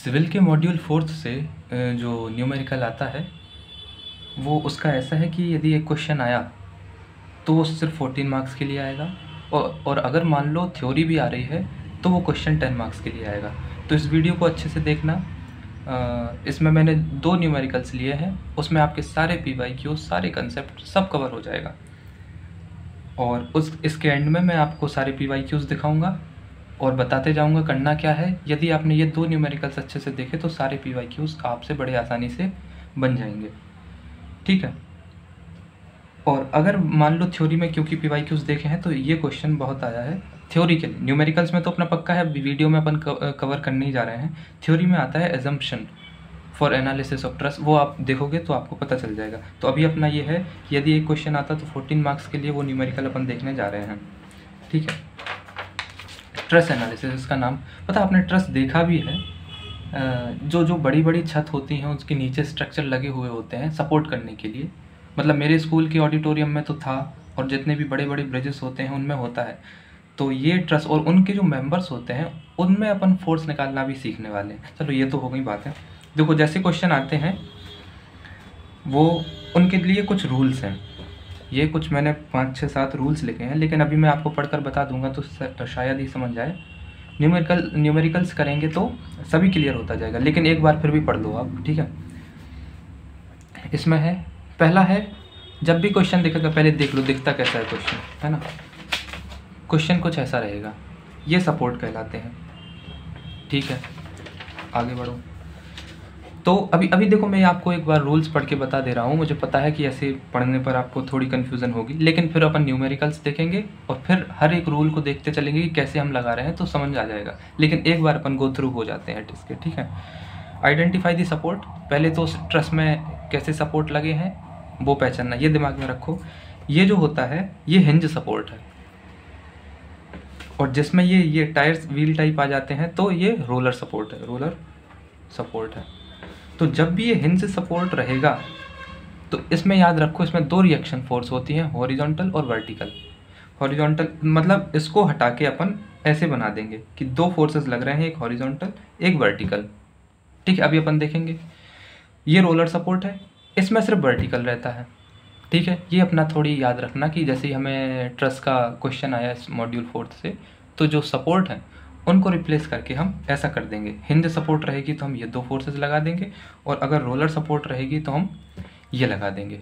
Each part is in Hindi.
सिविल के मॉड्यूल 4th से जो न्यूमेरिकल आता है वो उसका ऐसा है कि यदि एक क्वेश्चन आया तो वो सिर्फ 14 मार्क्स के लिए आएगा और अगर मान लो थ्योरी भी आ रही है तो वो क्वेश्चन 10 मार्क्स के लिए आएगा। तो इस वीडियो को अच्छे से देखना। इसमें मैंने 2 न्यूमेरिकल्स लिए हैं, उसमें आपके सारे PYQ सारे कंसेप्ट सब कवर हो जाएगा और इसके एंड में मैं आपको सारे PYQs दिखाऊंगा और बताते जाऊंगा करना क्या है। यदि आपने ये 2 न्यूमेरिकल्स अच्छे से देखे तो सारे PYQs आपसे बड़े आसानी से बन जाएंगे, ठीक है। और अगर मान लो थ्योरी में क्योंकि PYQs देखे हैं तो ये क्वेश्चन बहुत आया है थ्योरी के लिए। न्यूमेरिकल्स में तो अपना पक्का है, वीडियो में अपन कवर करने ही जा रहे हैं। थ्योरी में आता है assumption for analysis of trust, वो आप देखोगे तो आपको पता चल जाएगा। तो अभी अपना ये है कि यदि एक क्वेश्चन आता तो 14 मार्क्स के लिए वो न्यूमेरिकल अपन देखने जा रहे हैं, ठीक है। ट्रस्ट एनालिसिस इसका नाम। पता आपने ट्रस्ट देखा भी है, जो बड़ी बड़ी छत होती हैं उसके नीचे स्ट्रक्चर लगे हुए होते हैं सपोर्ट करने के लिए। मतलब मेरे स्कूल के ऑडिटोरियम में तो था और जितने भी बड़े बड़े ब्रिजेस होते हैं उनमें होता है। तो ये ट्रस्ट और उनके जो मेंबर्स होते हैं उनमें अपन फोर्स निकालना भी सीखने वाले हैं। चलो ये तो हो गई बात है। देखो जैसे क्वेश्चन आते हैं वो उनके लिए कुछ रूल्स हैं। ये कुछ मैंने 5, 6, 7 रूल्स लिखे हैं, लेकिन अभी मैं आपको पढ़कर बता दूंगा तो शायद ही समझ जाए। न्यूमेरिकल्स करेंगे तो सभी क्लियर होता जाएगा, लेकिन एक बार फिर भी पढ़ लो आप, ठीक है। इसमें है, पहला है जब भी क्वेश्चन दिखेगा पहले देख लो दिखता कैसा है क्वेश्चन, है ना। क्वेश्चन कुछ ऐसा रहेगा, ये सपोर्ट कहलाते हैं, ठीक है। आगे बढ़ो। तो अभी देखो मैं आपको एक बार रूल्स पढ़ के बता दे रहा हूँ। मुझे पता है कि ऐसे पढ़ने पर आपको थोड़ी कन्फ्यूज़न होगी, लेकिन फिर अपन न्यूमेरिकल्स देखेंगे और फिर हर एक रूल को देखते चलेंगे कि कैसे हम लगा रहे हैं तो समझ आ जाएगा। लेकिन एक बार अपन गो थ्रू हो जाते हैं इसके, ठीक है। आइडेंटिफाई दी सपोर्ट, पहले तो ट्रस्ट में कैसे सपोर्ट लगे हैं वो पहचानना, ये दिमाग में रखो। ये जो होता है ये हिंज सपोर्ट है और जिसमें ये टायर्स व्हील टाइप आ जाते हैं तो ये रोलर सपोर्ट है, रोलर सपोर्ट है। तो जब भी ये हिंज सपोर्ट रहेगा तो इसमें याद रखो इसमें 2 रिएक्शन फोर्स होती हैं, हॉरिजॉन्टल और वर्टिकल। हॉरिजॉन्टल मतलब इसको हटा के अपन ऐसे बना देंगे कि 2 फोर्सेस लग रहे हैं, एक हॉरिजॉन्टल एक वर्टिकल, ठीक है। अभी अपन देखेंगे ये रोलर सपोर्ट है, इसमें सिर्फ वर्टिकल रहता है, ठीक है। ये अपना थोड़ी याद रखना कि जैसे ही हमें ट्रस्ट का क्वेश्चन आया इस मॉड्यूल 4th से, तो जो सपोर्ट है उनको रिप्लेस करके हम ऐसा कर देंगे। हिंज सपोर्ट रहेगी तो हम ये 2 फोर्सेस लगा देंगे और अगर रोलर सपोर्ट रहेगी तो हम ये लगा देंगे।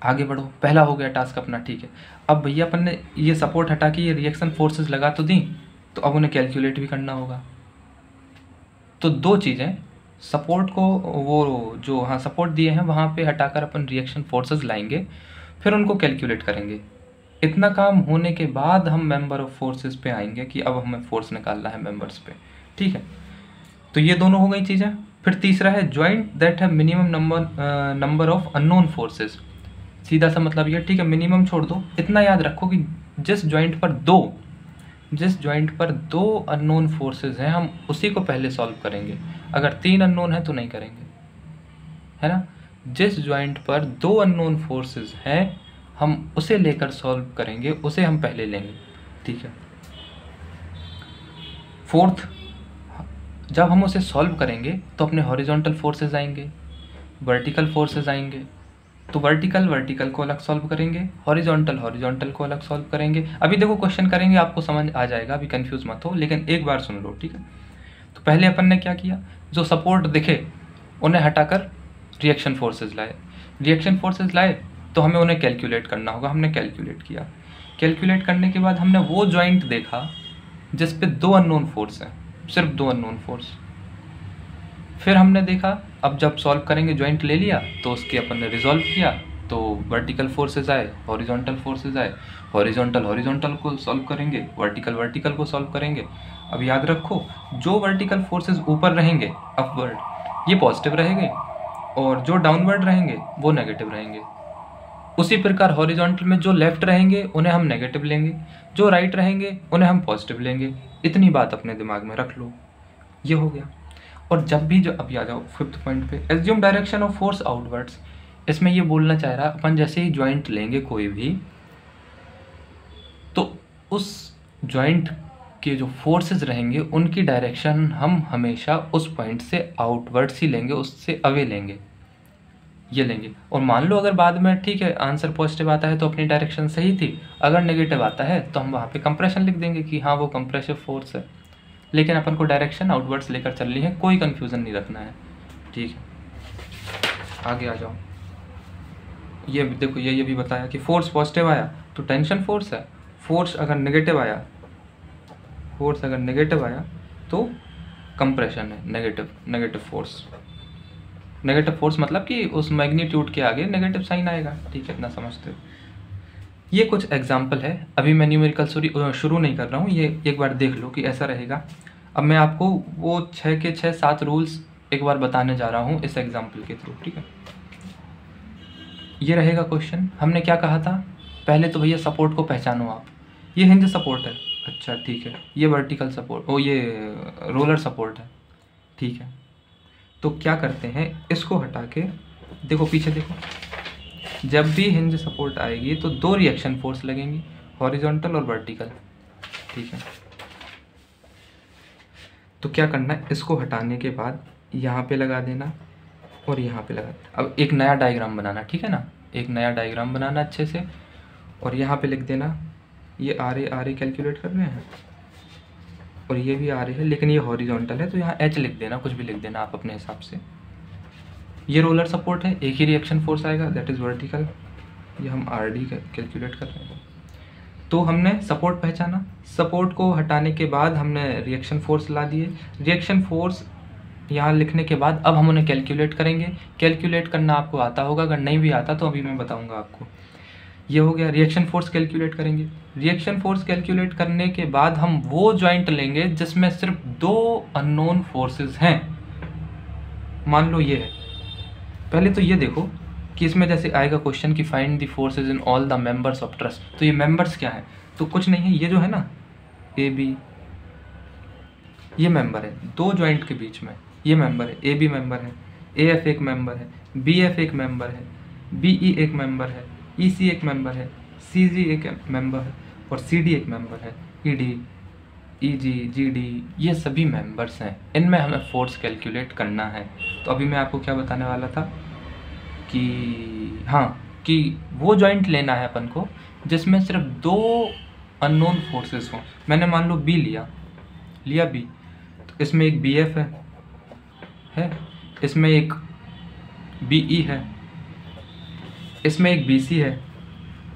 आगे बढ़ो, पहला हो गया टास्क अपना, ठीक है। अब भैया अपन ने ये सपोर्ट हटा के ये रिएक्शन फोर्सेस लगा तो दी, तो अब उन्हें कैलकुलेट भी करना होगा। तो 2 चीज़ें, सपोर्ट को वो जो हाँ सपोर्ट दिए हैं वहाँ पे हटाकर अपन रिएक्शन फोर्सेस लाएंगे, फिर उनको कैलकुलेट करेंगे। इतना काम होने के बाद हम मेंबर ऑफ फोर्सेस पे आएंगे कि अब हमें फोर्स निकालना है मेंबर्स पे, ठीक है। तो ये दोनों हो गई चीज़ें। फिर तीसरा है ज्वाइंट दैट है minimum number of unknown forces. सीधा सा मतलब ये, ठीक है, मिनिमम छोड़ दो, इतना याद रखो कि जिस ज्वाइंट पर 2 अननोन फोर्सेस हैं हम उसी को पहले सॉल्व करेंगे। अगर 3 अननोन है तो नहीं करेंगे, है ना। जिस ज्वाइंट पर 2 अननोन फोर्सेस हैं हम उसे लेकर सॉल्व करेंगे, उसे हम पहले लेंगे, ठीक है। 4th, जब हम उसे सॉल्व करेंगे तो अपने हॉरिजॉन्टल फोर्सेस आएंगे, वर्टिकल फोर्सेस आएंगे। तो वर्टिकल को अलग सॉल्व करेंगे, हॉरिजॉन्टल को अलग सॉल्व करेंगे। अभी देखो क्वेश्चन करेंगे आपको समझ आ जाएगा, अभी कंफ्यूज मत हो, लेकिन एक बार सुन लो, ठीक है। तो पहले अपन ने क्या किया, जो सपोर्ट दिखे उन्हें हटाकर रिएक्शन फोर्सेस लाए तो हमें उन्हें कैलकुलेट करना होगा। हमने कैलकुलेट किया, कैलकुलेट करने के बाद हमने वो ज्वाइंट देखा जिस पे 2 अननोन फोर्स हैं, सिर्फ 2 अननोन फोर्स। फिर हमने देखा अब जब सॉल्व करेंगे ज्वाइंट ले लिया तो उसके अपन ने रिजॉल्व किया, तो वर्टिकल फोर्सेस आए, हॉरिजॉन्टल फोर्सेस आए, हॉरिजॉन्टल को सॉल्व करेंगे, वर्टिकल को सॉल्व करेंगे। अब याद रखो जो वर्टिकल फोर्सेस ऊपर रहेंगे अपवर्ड, ये पॉजिटिव रहेंगे और जो डाउनवर्ड रहेंगे वो नेगेटिव रहेंगे। उसी प्रकार हॉरिजॉन्टल में जो लेफ्ट रहेंगे उन्हें हम नेगेटिव लेंगे, जो राइट रहेंगे उन्हें हम पॉजिटिव लेंगे। इतनी बात अपने दिमाग में रख लो, ये हो गया। और जब भी जो अभी आ जाओ 5th पॉइंट पे, assume direction of force outwards. इसमें ये बोलना चाह रहा अपन जैसे ही ज्वाइंट लेंगे कोई भी, तो उस ज्वाइंट कि जो फोर्सेस रहेंगे उनकी डायरेक्शन हम हमेशा उस पॉइंट से आउटवर्ड्स ही लेंगे, उससे अवे लेंगे, ये लेंगे। और मान लो अगर बाद में ठीक है आंसर पॉजिटिव आता है तो अपनी डायरेक्शन सही थी, अगर नेगेटिव आता है तो हम वहाँ पे कंप्रेशन लिख देंगे कि हाँ वो कंप्रेसिव फोर्स है, लेकिन अपन को डायरेक्शन आउटवर्ड्स लेकर चलनी है, कोई कन्फ्यूज़न नहीं रखना है। ठीक है, आगे आ जाओ। ये देखो ये भी बताया कि फोर्स पॉजिटिव आया तो टेंशन फोर्स है, फोर्स अगर नेगेटिव आया तो कंप्रेशन है, नेगेटिव फोर्स मतलब कि उस मैग्नीट्यूड के आगे नेगेटिव साइन आएगा। ठीक है, इतना समझते हो। ये कुछ एग्जाम्पल है, अभी मैं न्यूमेरिकल शुरू नहीं कर रहा हूँ, ये एक बार देख लो कि ऐसा रहेगा। अब मैं आपको वो 6 के 6 7 रूल्स एक बार बताने जा रहा हूँ इस एग्जाम्पल के थ्रू। ठीक है, ये रहेगा क्वेश्चन। हमने क्या कहा था पहले, तो भैया सपोर्ट को पहचानो आप। ये हिंज सपोर्ट है, अच्छा ठीक है। ये वर्टिकल सपोर्ट, ये रोलर सपोर्ट है। ठीक है, तो क्या करते हैं, इसको हटा के देखो पीछे देखो, जब भी हिंज सपोर्ट आएगी तो 2 रिएक्शन फोर्स लगेंगी, हॉरिजॉन्टल और वर्टिकल। ठीक है, तो क्या करना है, इसको हटाने के बाद यहाँ पे लगा देना और यहाँ पे लगा। अब एक नया डायग्राम बनाना, ठीक है ना, एक नया डायग्राम बनाना अच्छे से, और यहाँ पे लिख देना ये आर ए कैलकुलेट कर रहे हैं और ये भी आ रही है, लेकिन ये हॉरिजॉन्टल है तो यहाँ एच लिख देना, कुछ भी लिख देना आप अपने हिसाब से। ये रोलर सपोर्ट है, एक ही रिएक्शन फोर्स आएगा, दैट इज़ वर्टिकल। ये हम आर डी कैलकुलेट कर रहे हैं। तो हमने सपोर्ट पहचाना, सपोर्ट को हटाने के बाद हमने रिएक्शन फोर्स ला दिए। रिएक्शन फोर्स यहाँ लिखने के बाद अब हम उन्हें कैलकुलेट करेंगे। कैलकुलेट करना आपको आता होगा, अगर नहीं भी आता तो अभी मैं बताऊँगा आपको। ये हो गया, रिएक्शन फोर्स कैलकुलेट करेंगे। रिएक्शन फोर्स कैलकुलेट करने के बाद हम वो जॉइंट लेंगे जिसमें सिर्फ 2 अननोन फोर्सेस हैं। मान लो ये है, पहले तो ये देखो कि इसमें जैसे आएगा क्वेश्चन कि find the forces in all the members of truss, तो ये मेंबर्स क्या है, तो कुछ नहीं है, ये जो है ना ए बी, ये मेंबर है 2 जॉइंट के बीच में, ये मेंबर है, ए बी मेंबर है, ए एफ एक मेंबर है, बी एफ एक मेंबर है, बी ई एक मेंबर है, ई सी एक मेंबर है, सी जी एक मेंबर है और सी डी एक मेंबर है, ई डी, ई जी, जी डी, ये सभी मेंबर्स हैं। इनमें हमें फोर्स कैलकुलेट करना है। तो अभी मैं आपको क्या बताने वाला था कि हाँ, कि वो जॉइंट लेना है अपन को जिसमें सिर्फ 2 अननोन फोर्सेस हों। मैंने मान लो बी लिया बी, तो इसमें एक बी एफ है, इसमें एक बी ई है, इसमें एक बी सी है,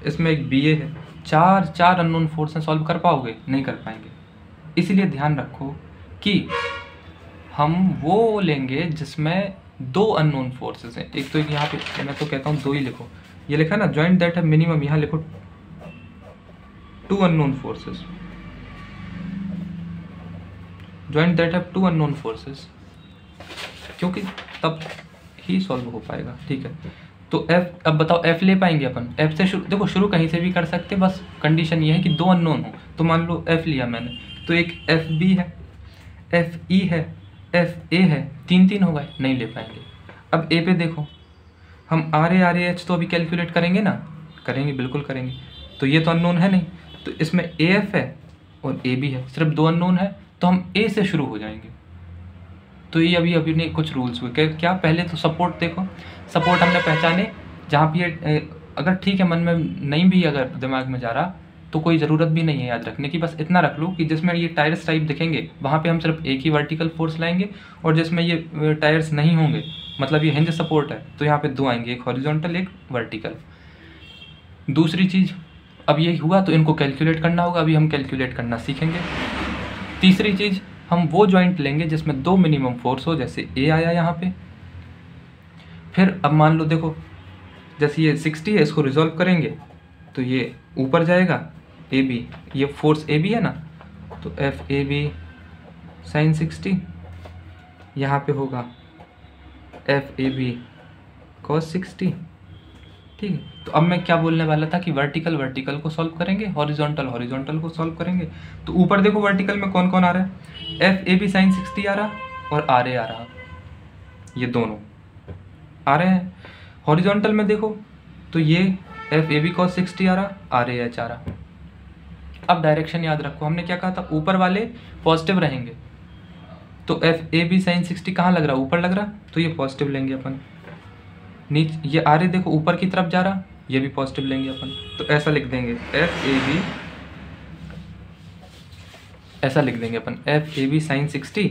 इसमें एक बी ए है। 4 अननोन फोर्स सॉल्व कर पाओगे? नहीं कर पाएंगे। इसलिए ध्यान रखो कि हम वो लेंगे जिसमें 2 अननोन फोर्सेस हैं। एक तो यहाँ पे मैं तो कहता हूँ 2 ही लिखो, ये लिखा ना जॉइंट दैट है मिनिमम, यहाँ लिखो 2 अननोन फोर्सेस, जॉइंट दैट है 2 अननोन फोर्सेस, क्योंकि तब ही सॉल्व हो पाएगा। ठीक है, तो एफ, अब बताओ एफ ले पाएंगे अपन? एफ से शुरू, देखो शुरू कहीं से भी कर सकते, बस कंडीशन ये है कि 2 अननोन हो। तो मान लो एफ लिया मैंने, तो एक एफ बी है, एफ ई है, एफ ए है, 3 हो गए, नहीं ले पाएंगे। अब ए पे देखो, हम आर ए एच तो अभी कैलकुलेट करेंगे ना, करेंगे, बिल्कुल करेंगे। तो ये तो अननोन है नहीं, तो इसमें ए एफ है और ए बी है, सिर्फ 2 अननोन है, तो हम ए से शुरू हो जाएंगे। तो ये अभी ने कुछ रूल्स हुए क्या, पहले तो सपोर्ट देखो, सपोर्ट हमने पहचाने, जहाँ पे अगर ठीक है मन में नहीं भी अगर दिमाग में जा रहा तो कोई ज़रूरत भी नहीं है याद रखने की, बस इतना रख लो कि जिसमें ये टायर्स टाइप दिखेंगे वहाँ पे हम सिर्फ एक ही वर्टिकल फोर्स लाएंगे, और जिसमें ये टायर्स नहीं होंगे, मतलब ये हिंज सपोर्ट है, तो यहाँ पे 2 आएंगे, एक हॉरिजॉन्टल एक वर्टिकल। दूसरी चीज़, अब ये हुआ तो इनको कैलकुलेट करना होगा, अभी हम कैलकुलेट करना सीखेंगे। तीसरी चीज़, हम वो जॉइंट लेंगे जिसमें 2 मिनिमम फोर्स हो, जैसे ए आया यहाँ पे। फिर अब मान लो देखो, जैसे ये 60 है, इसको रिजॉल्व करेंगे तो ये ऊपर जाएगा ए बी, ये फोर्स ए बी है ना, तो एफ ए बी साइन 60, यहाँ पे होगा एफ ए बी कॉस 60। ठीक है, तो अब मैं क्या बोलने वाला था कि वर्टिकल को सॉल्व करेंगे, हॉरिजॉन्टल को सॉल्व करेंगे। तो ऊपर देखो वर्टिकल में कौन कौन आ रहा है, एफ ए बी साइन 60 आ रहा और आर ए आ रहा, ये दोनों आ रहे हैं। हॉरिजॉन्टल में देखो तो ये एफ ए बी कॉस 60 आ रहा, आर ए एच आ रहा। अब डायरेक्शन याद रखो, हमने क्या कहा था, ऊपर वाले पॉजिटिव रहेंगे, तो एफ ए बी साइन 60 कहाँ लग रहा, ऊपर लग रहा, तो ये पॉजिटिव लेंगे अपन। नीचे ये आर ए देखो ऊपर की तरफ जा रहा, ये भी पॉजिटिव लेंगे अपन। तो ऐसा लिख देंगे एफ ए बी, ऐसा लिख देंगे अपन F A B sine 60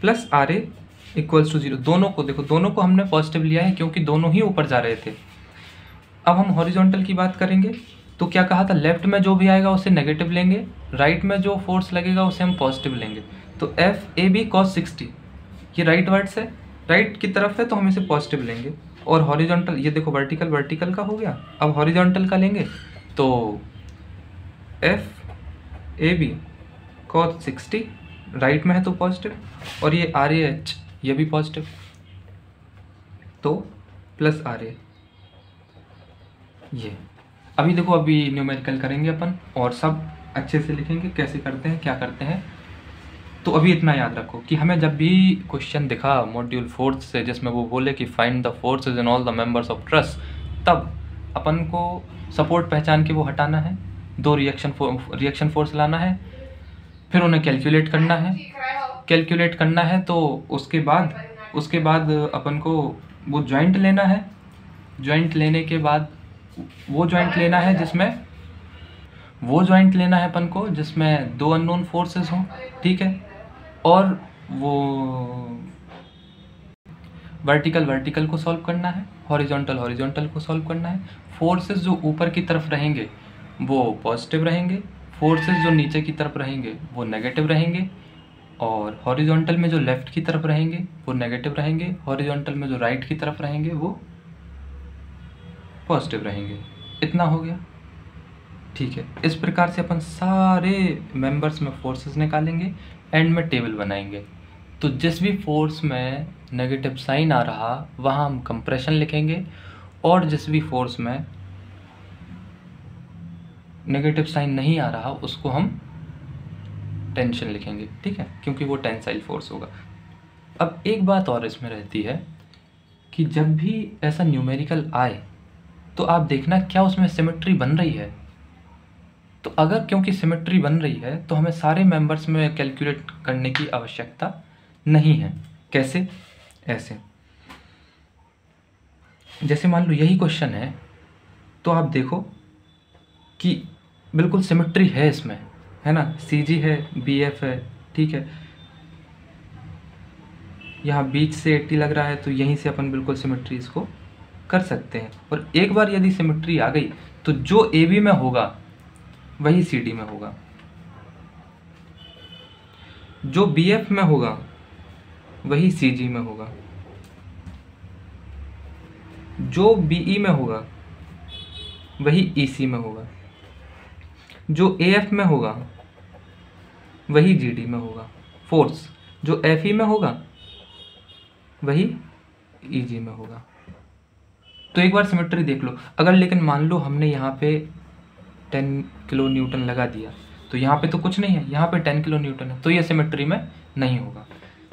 plus R A equals to 0। दोनों को देखो, दोनों को हमने पॉजिटिव लिया है क्योंकि दोनों ही ऊपर जा रहे थे। अब हम हॉरिजॉन्टल की बात करेंगे, तो क्या कहा था, लेफ्ट में जो भी आएगा उसे नेगेटिव लेंगे, राइट में जो फोर्स लगेगा उसे हम पॉजिटिव लेंगे। तो एफ ए बी कॉस 60, ये राइट वर्ड्स है, राइट की तरफ है तो हम इसे पॉजिटिव लेंगे। और हॉरिजॉन्टल, ये देखो वर्टिकल वर्टिकल का हो गया। अब हॉरिजॉन्टल का लेंगे तो F A B cos 60 right में है तो पॉजिटिव, और ये आर ए एच ये भी पॉजिटिव, तो प्लस आर ए। ये अभी देखो, अभी न्यूमेरिकल करेंगे अपन और सब अच्छे से लिखेंगे, कैसे करते हैं क्या करते हैं। तो अभी इतना याद रखो कि हमें जब भी क्वेश्चन दिखा मॉड्यूल 4 से जिसमें वो बोले कि find the forces in all the members of truss, तब अपन को सपोर्ट पहचान के वो हटाना है, दो रिएक्शन फोर्स लाना है, फिर उन्हें कैलकुलेट करना है। कैलकुलेट करना है तो उसके बाद अपन को वो जॉइंट लेना है। जॉइंट लेने के बाद वो जॉइंट लेना है अपन को जिसमें दो अननोन फोर्सेस हों, ठीक है। और वो वर्टिकल को सॉल्व करना है, हॉरिजॉन्टल को सॉल्व करना है। फोर्सेस जो ऊपर की तरफ रहेंगे वो पॉजिटिव रहेंगे, फोर्सेस जो नीचे की तरफ रहेंगे वो नेगेटिव रहेंगे, और हॉरिजॉन्टल में जो लेफ्ट की तरफ रहेंगे वो नेगेटिव रहेंगे, हॉरिजॉन्टल में जो राइट की तरफ रहेंगे वो पॉजिटिव रहेंगे। इतना हो गया, ठीक है। इस प्रकार से अपन सारे मेंबर्स में फोर्सेस निकालेंगे, एंड में टेबल बनाएंगे। तो जिस भी फोर्स में नेगेटिव साइन आ रहा वहाँ हम कंप्रेशन लिखेंगे, और जिस भी फोर्स में नेगेटिव साइन नहीं आ रहा उसको हम टेंशन लिखेंगे, ठीक है, क्योंकि वो टेंसाइल फोर्स होगा। अब एक बात और इसमें रहती है कि जब भी ऐसा न्यूमेरिकल आए तो आप देखना क्या उसमें सिमेट्री बन रही है। तो अगर क्योंकि सिमेट्री बन रही है तो हमें सारे मेंबर्स में कैलकुलेट करने की आवश्यकता नहीं है। कैसे? ऐसे, जैसे मान लो यही क्वेश्चन है तो आप देखो कि बिल्कुल सिमेट्री है इसमें, है ना, CG है, BF है, ठीक है, यहाँ बीच से 80 लग रहा है तो यहीं से अपन बिल्कुल सिमेट्री इसको कर सकते हैं। और एक बार यदि सिमेट्री आ गई तो जो AB में होगा वही CD में होगा, जो BF में होगा वही CG में होगा, जो BE में होगा वही EC में होगा, जो AF में होगा वही GD में होगा। फोर्स जो FE में होगा वही EG में होगा। तो एक बार सिमेट्री देख लो। अगर लेकिन मान लो हमने यहाँ पे 10 किलो न्यूटन लगा दिया तो यहाँ पे तो कुछ नहीं है, यहाँ पे 10 किलो न्यूटन है, तो ये सिमेट्री में नहीं होगा।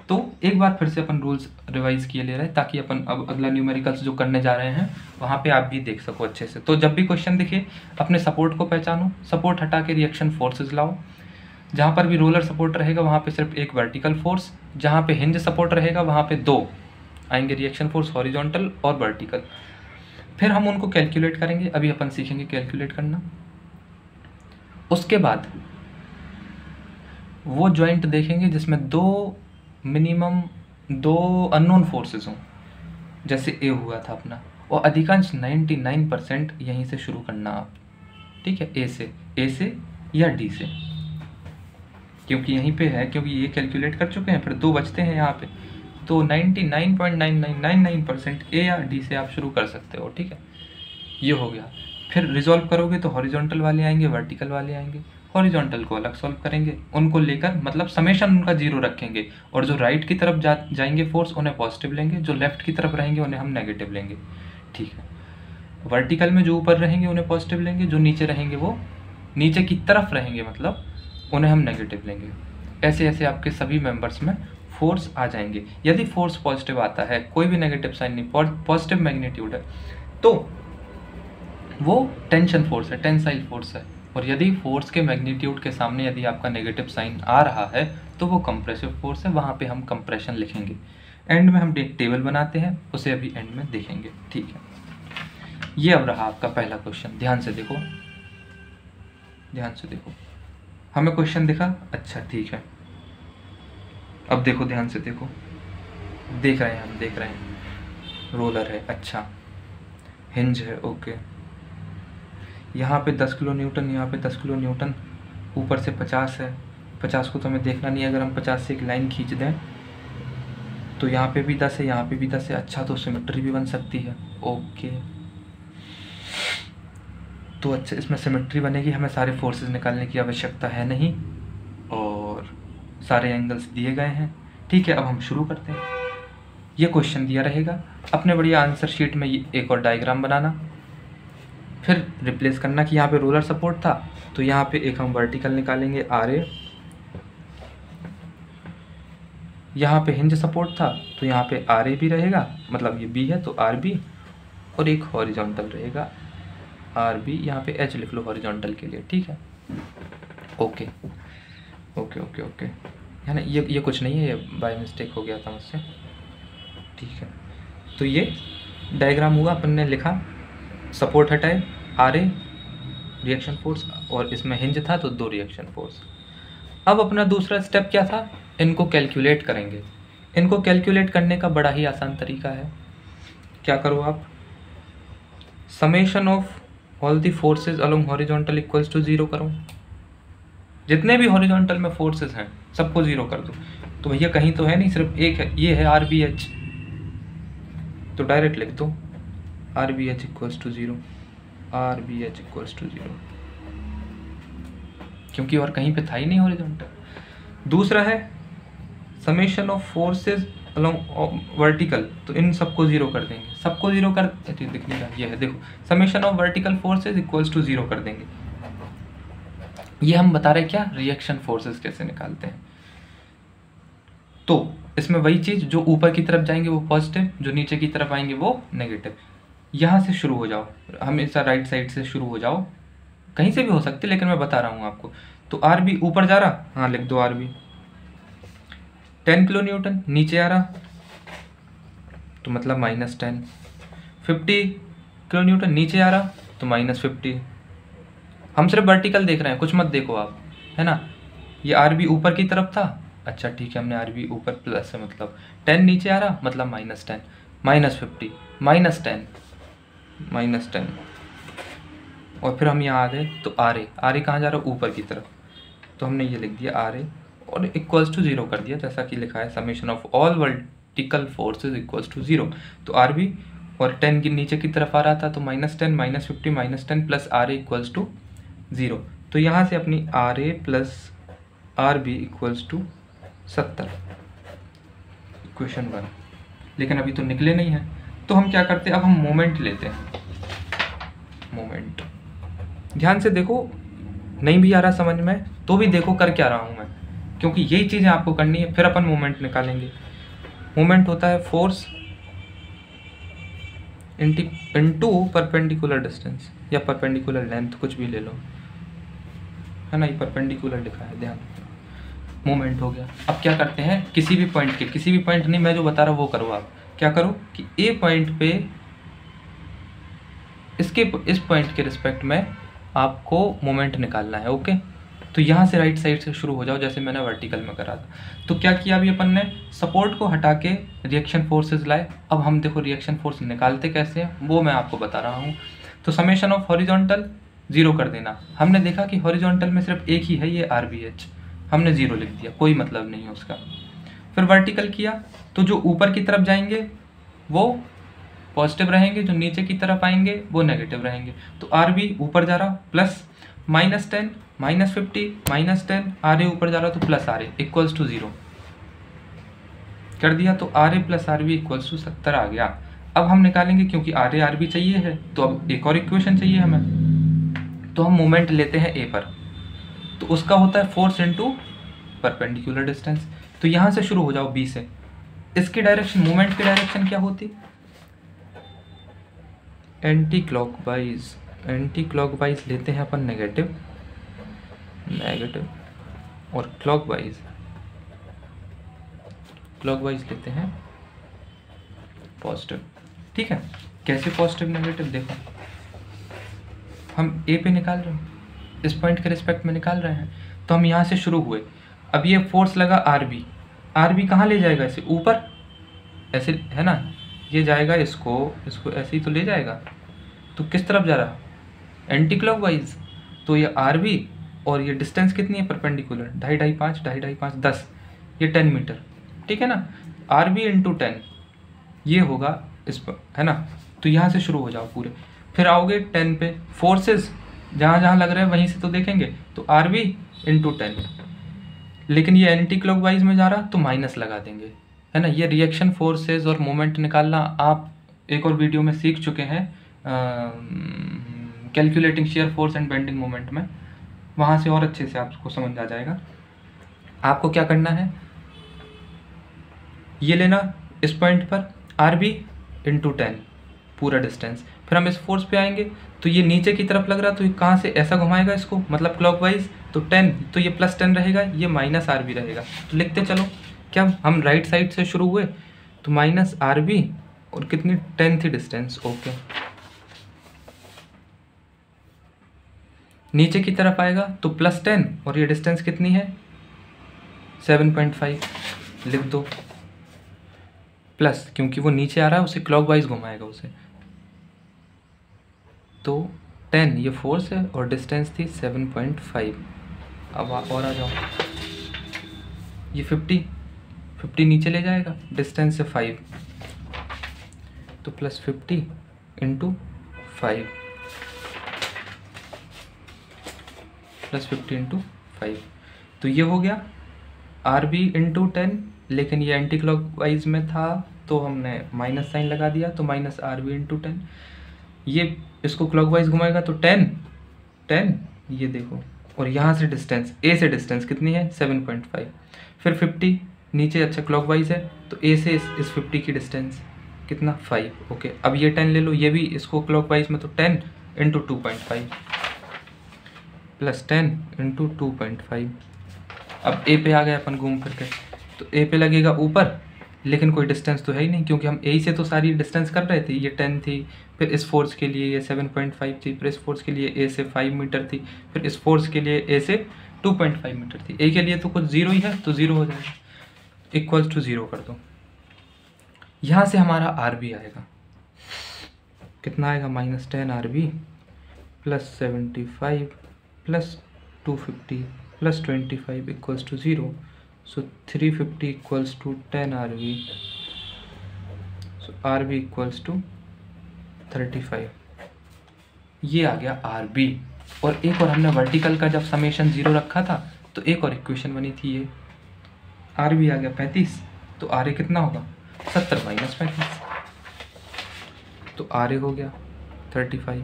तो एक बार फिर से अपन रूल्स रिवाइज किए ले रहे हैं ताकि अपन अब अगला न्यूमेरिकल्स जो करने जा रहे हैं वहाँ पे आप भी देख सको अच्छे से। तो जब भी क्वेश्चन दिखे अपने सपोर्ट को पहचानो, सपोर्ट हटा के रिएक्शन फोर्सेज लाओ। जहाँ पर भी रोलर सपोर्ट रहेगा वहाँ पे सिर्फ एक वर्टिकल फोर्स, जहाँ पे हिंज सपोर्ट रहेगा वहाँ पे दो आएंगे रिएक्शन फोर्स, हॉरिजॉन्टल और वर्टिकल। फिर हम उनको कैलकुलेट करेंगे, अभी अपन सीखेंगे कैलकुलेट करना। उसके बाद वो जॉइंट देखेंगे जिसमें मिनिमम दो अननोन फोर्सेस हों, जैसे ए हुआ था अपना, और अधिकांश 99% यहीं से शुरू करना आप, ठीक है, ए से या डी से, क्योंकि यहीं पे है, क्योंकि ये कैलकुलेट कर चुके हैं, फिर दो बचते हैं यहाँ पे, तो 99.9999% ए या डी से आप शुरू कर सकते हो, ठीक है। ये हो गया। फिर रिजॉल्व करोगे तो हॉरिजॉन्टल वाले आएंगे, वर्टिकल वाले आएंगे। हॉरिजॉन्टल को अलग सॉल्व करेंगे, उनको लेकर मतलब समेशन उनका 0 रखेंगे, और जो राइट की तरफ जाएंगे फोर्स उन्हें पॉजिटिव लेंगे, जो लेफ्ट की तरफ रहेंगे उन्हें हम नेगेटिव लेंगे, ठीक है। वर्टिकल में जो ऊपर रहेंगे उन्हें पॉजिटिव लेंगे, जो नीचे रहेंगे वो नीचे की तरफ रहेंगे मतलब उन्हें हम नेगेटिव लेंगे। ऐसे ऐसे आपके सभी मेंबर्स में फोर्स आ जाएंगे। यदि फोर्स पॉजिटिव आता है, कोई भी नेगेटिव साइन नहीं, पॉजिटिव मैग्नीट्यूड है, तो वो टेंशन फोर्स है, टेंसाइल फोर्स है, और यदि फोर्स के मैग्नीट्यूड के सामने यदि आपका नेगेटिव साइन आ रहा है तो वो कंप्रेसिव फोर्स है, वहाँ पे हम कंप्रेशन लिखेंगे। एंड में हम एक टेबल बनाते हैं, उसे अभी एंड में देखेंगे, ठीक है। ये अब रहा आपका पहला क्वेश्चन, ध्यान से देखो, ध्यान से देखो। हमें क्वेश्चन दिखा? अच्छा ठीक है। अब देखो, ध्यान से देखो, देख रहे हैं हम, देख रहे हैं। रोलर है, अच्छा, हिंज है, ओके। यहाँ पे 10 किलो न्यूटन, यहाँ पे 10 किलो न्यूटन, ऊपर से 50 है। 50 को तो हमें देखना नहीं है, अगर हम 50 से एक लाइन खींच दें तो यहाँ पे भी 10 है, यहाँ पे भी 10 है। अच्छा, तो सिमेट्री भी बन सकती है, ओके। तो अच्छा, इसमें सिमेट्री बनेगी, हमें सारे फोर्सेस निकालने की आवश्यकता है नहीं, और सारे एंगल्स दिए गए हैं, ठीक है। अब हम शुरू करते हैं। ये क्वेश्चन दिया रहेगा, अपने बढ़िया आंसर शीट में एक और डायग्राम बनाना, फिर रिप्लेस करना कि यहाँ पे रोलर सपोर्ट था तो यहाँ पे एक हम वर्टिकल निकालेंगे RA, यहाँ पे हिंज सपोर्ट था तो यहाँ पे RA भी रहेगा, मतलब ये B है तो RB, और एक हॉरिजॉन्टल रहेगा RB, यहाँ पे H लिख लो हॉरिजॉन्टल के लिए, ठीक है। ओके ओके ओके ओके, है ना। ये कुछ नहीं है, ये बाय मिस्टेक हो गया था मुझसे, ठीक है। तो ये डायग्राम हुआ, अपन ने लिखा, सपोर्ट हटाए, RA रिएक्शन फोर्स, और इसमें हिंज था तो 2 रिएक्शन फोर्स। अब अपना दूसरा स्टेप क्या था, इनको कैलकुलेट करेंगे। इनको कैलकुलेट करने का बड़ा ही आसान तरीका है। क्या करो आप, summation of all the forces along horizontal equals to 0 करो। जितने भी हॉरिजॉन्टल में फोर्सेस हैं सबको 0 कर दो। तो भैया कहीं तो है नहीं, सिर्फ एक है, ये है RBH, तो डायरेक्ट लिख दो RBH equals to 0, RBH equals to 0, क्योंकि और कहीं पे था ही नहीं हॉरिजॉन्टल। दूसरा है summation of forces along vertical, तो इन सबको 0 कर देंगे, सबको 0 कर दिखने का ये है, देखो, summation of vertical forces equals to 0 कर देंगे। ये हम बता रहे क्या, रिएक्शन फोर्सेस कैसे निकालते हैं। तो इसमें वही चीज़, जो ऊपर की तरफ जाएंगे वो पॉजिटिव, जो नीचे की तरफ आएंगे वो नेगेटिव। यहाँ से शुरू हो जाओ, हमेशा राइट साइड से शुरू हो जाओ, कहीं से भी हो सकती है लेकिन मैं बता रहा हूँ आपको। तो RB ऊपर जा रहा, हाँ लिख दो RB, 10 किलो न्यूटन नीचे आ रहा तो मतलब -10, 50 किलो न्यूटन नीचे आ रहा तो -50। हम सिर्फ वर्टिकल देख रहे हैं, कुछ मत देखो आप, है ना। ये RB ऊपर की तरफ था, अच्छा ठीक है, हमने RB ऊपर प्लस है, मतलब 10 नीचे आ रहा मतलब -10, -50, -10, और फिर हम यहाँ आ गए तो RA कहाँ जा रहा है, ऊपर की तरफ, तो हमने ये लिख दिया RA और इक्वल्स टू 0 कर दिया, जैसा कि लिखा है summation of all vertical forces equals to 0। तो RB और 10 की नीचे की तरफ आ रहा था तो -10, -50, -10 प्लस RA इक्वल्स टू 0। तो यहाँ से अपनी RA plus RB equals to 70, question 1। लेकिन अभी तो निकले नहीं है, तो हम क्या करते हैं, अब हम मोमेंट लेते हैं। मोमेंट ध्यान से देखो, नहीं भी आ रहा समझ में तो भी देखो कर क्या रहा हूँ मैं, क्योंकि यही चीज़ें आपको करनी है, फिर अपन मोमेंट निकालेंगे। मोमेंट होता है फोर्स इनटू परपेंडिकुलर डिस्टेंस या परपेंडिकुलर लेंथ, कुछ भी ले लो, है ना। ये परपेंडिकुलर लिखा है, ध्यान। मोमेंट हो गया। अब क्या करते हैं, किसी भी पॉइंट नहीं, मैं जो बता रहा हूँ वो करो आप। क्या करो कि A पॉइंट पे इस पॉइंट के रिस्पेक्ट में आपको मोमेंट निकालना है, ओके। तो यहाँ से राइट साइड से शुरू हो जाओ, जैसे मैंने वर्टिकल में करा था। तो क्या किया अभी अपन ने, सपोर्ट को हटा के रिएक्शन फोर्सेस लाए। अब हम देखो रिएक्शन फोर्स निकालते कैसे हैं वो मैं आपको बता रहा हूँ। तो समेशन ऑफ हॉरिजॉन्टल 0 कर देना। हमने देखा कि हॉरिजॉन्टल में सिर्फ एक ही है, ये RBH, हमने 0 लिख दिया, कोई मतलब नहीं है उसका। फिर वर्टिकल किया तो जो ऊपर की तरफ जाएंगे वो पॉजिटिव रहेंगे, जो नीचे की तरफ आएंगे वो नेगेटिव रहेंगे। तो RB ऊपर जा रहा प्प्लस -10, -50, -10, RA ऊपर जा रहा तो प्लस RA इक्वल्स टू 0 कर दिया। तो RA plus RB equals to 70 आ गया। अब हम निकालेंगे, क्योंकि RA RB चाहिए है तो अब एक और इक्वेशन चाहिए हमें। तो हम मोमेंट लेते हैं A पर, तो उसका होता है फोर्स इनटू परपेंडिकुलर डिस्टेंस। तो यहाँ से शुरू हो जाओ B से। इसकी डायरेक्शन, मोमेंट की डायरेक्शन क्या होती, एंटी क्लॉकवाइज लेते हैं अपन नेगेटिव, नेगेटिव, और क्लॉकवाइज लेते हैं पॉजिटिव। ठीक है, कैसे पॉजिटिव नेगेटिव, देखो हम ए पे निकाल रहे हैं, इस पॉइंट के रिस्पेक्ट में निकाल रहे हैं, तो हम यहाँ से शुरू हुए। अब ये फोर्स लगा आर बी कहाँ ले जाएगा इसे, ऊपर ऐसे है ना, ये जाएगा इसको ऐसे ही तो ले जाएगा, तो किस तरफ जा रहा, एंटी क्लॉकवाइज। तो ये आर बी और ये डिस्टेंस कितनी है परपेंडिकुलर, 2.5 5 10, ये 10 मीटर। ठीक है ना, आर बी इंटू 10 ये होगा इस पर, है ना। तो यहाँ से शुरू हो जाओ पूरे, फिर आओगे 10 पे, फोर्सेस जहाँ जहाँ लग रहा है वहीं से तो देखेंगे, तो आर बी इंटू 10, लेकिन ये एंटी क्लॉकवाइज में जा रहा तो माइनस लगा देंगे, है ना। ये रिएक्शन फोर्सेस और मोमेंट निकालना आप एक और वीडियो में सीख चुके हैं, calculating shear force and bending moment में, वहाँ से और अच्छे से आपको समझ आ जाएगा। आपको क्या करना है, ये लेना इस पॉइंट पर आर बी इंटू 10 पूरा डिस्टेंस, फिर हम इस फोर्स पे आएंगे, तो ये नीचे की तरफ लग रहा, तो ये कहाँ से ऐसा घुमाएगा इसको, मतलब क्लॉकवाइज, तो 10, तो ये +10 रहेगा, ये -RB रहेगा। तो लिखते चलो, क्या हम राइट साइड से शुरू हुए, तो -RB और कितनी 10 थी डिस्टेंस, ओके। नीचे की तरफ आएगा तो +10 और ये डिस्टेंस कितनी है 7.5, लिख दो प्लस, क्योंकि वो नीचे आ रहा है उसे क्लॉकवाइज घुमाएगा उसे, तो 10 ये फोर्स है और डिस्टेंस थी 7.5। अब और आ जाओ, ये 50 नीचे ले जाएगा डिस्टेंस से 5, तो +50 इंटू 5, +50 इंटू 5, तो ये हो गया RB इंटू 10, लेकिन ये एंटी क्लॉकवाइज में था तो हमने माइनस साइन लगा दिया, तो -RB इंटू 10, ये इसको क्लॉकवाइज घुमाएगा तो 10 ये देखो, और यहाँ से डिस्टेंस A से डिस्टेंस कितनी है 7.5, फिर 50 नीचे, अच्छा क्लॉकवाइज है तो A से इस 50 की डिस्टेंस कितना 5, ओके। अब ये 10 ले लो, ये भी इसको क्लॉकवाइज में, तो 10 इंटू 2.5 +10 इंटू 2.5। अब A पे आ गए अपन घूम फिर के, तो A पे लगेगा ऊपर, लेकिन कोई डिस्टेंस तो है ही नहीं, क्योंकि हम A से तो सारी डिस्टेंस कर रहे थे। ये 10 थी, फिर इस फोर्स के लिए ये 7.5 थी, फिर इस फोर्स के लिए A से 5 मीटर थी, फिर इस फोर्स के लिए A से 2.5 मीटर थी। A के लिए तो कुछ 0 ही है, तो 0 हो जाएगा, इक्वल्स टू 0 कर दो। यहाँ से हमारा RB आएगा, कितना आएगा -10 RB +75 +250 +25 equals to 0, so 350 equals to 10 RB, so RB equals to 35, ये आ गया RB। और एक और हमने वर्टिकल का जब समेशन 0 रखा था तो एक और इक्वेशन बनी थी, ये RB आ गया 35, तो RA कितना होगा 70 - 35, तो RA हो गया 35,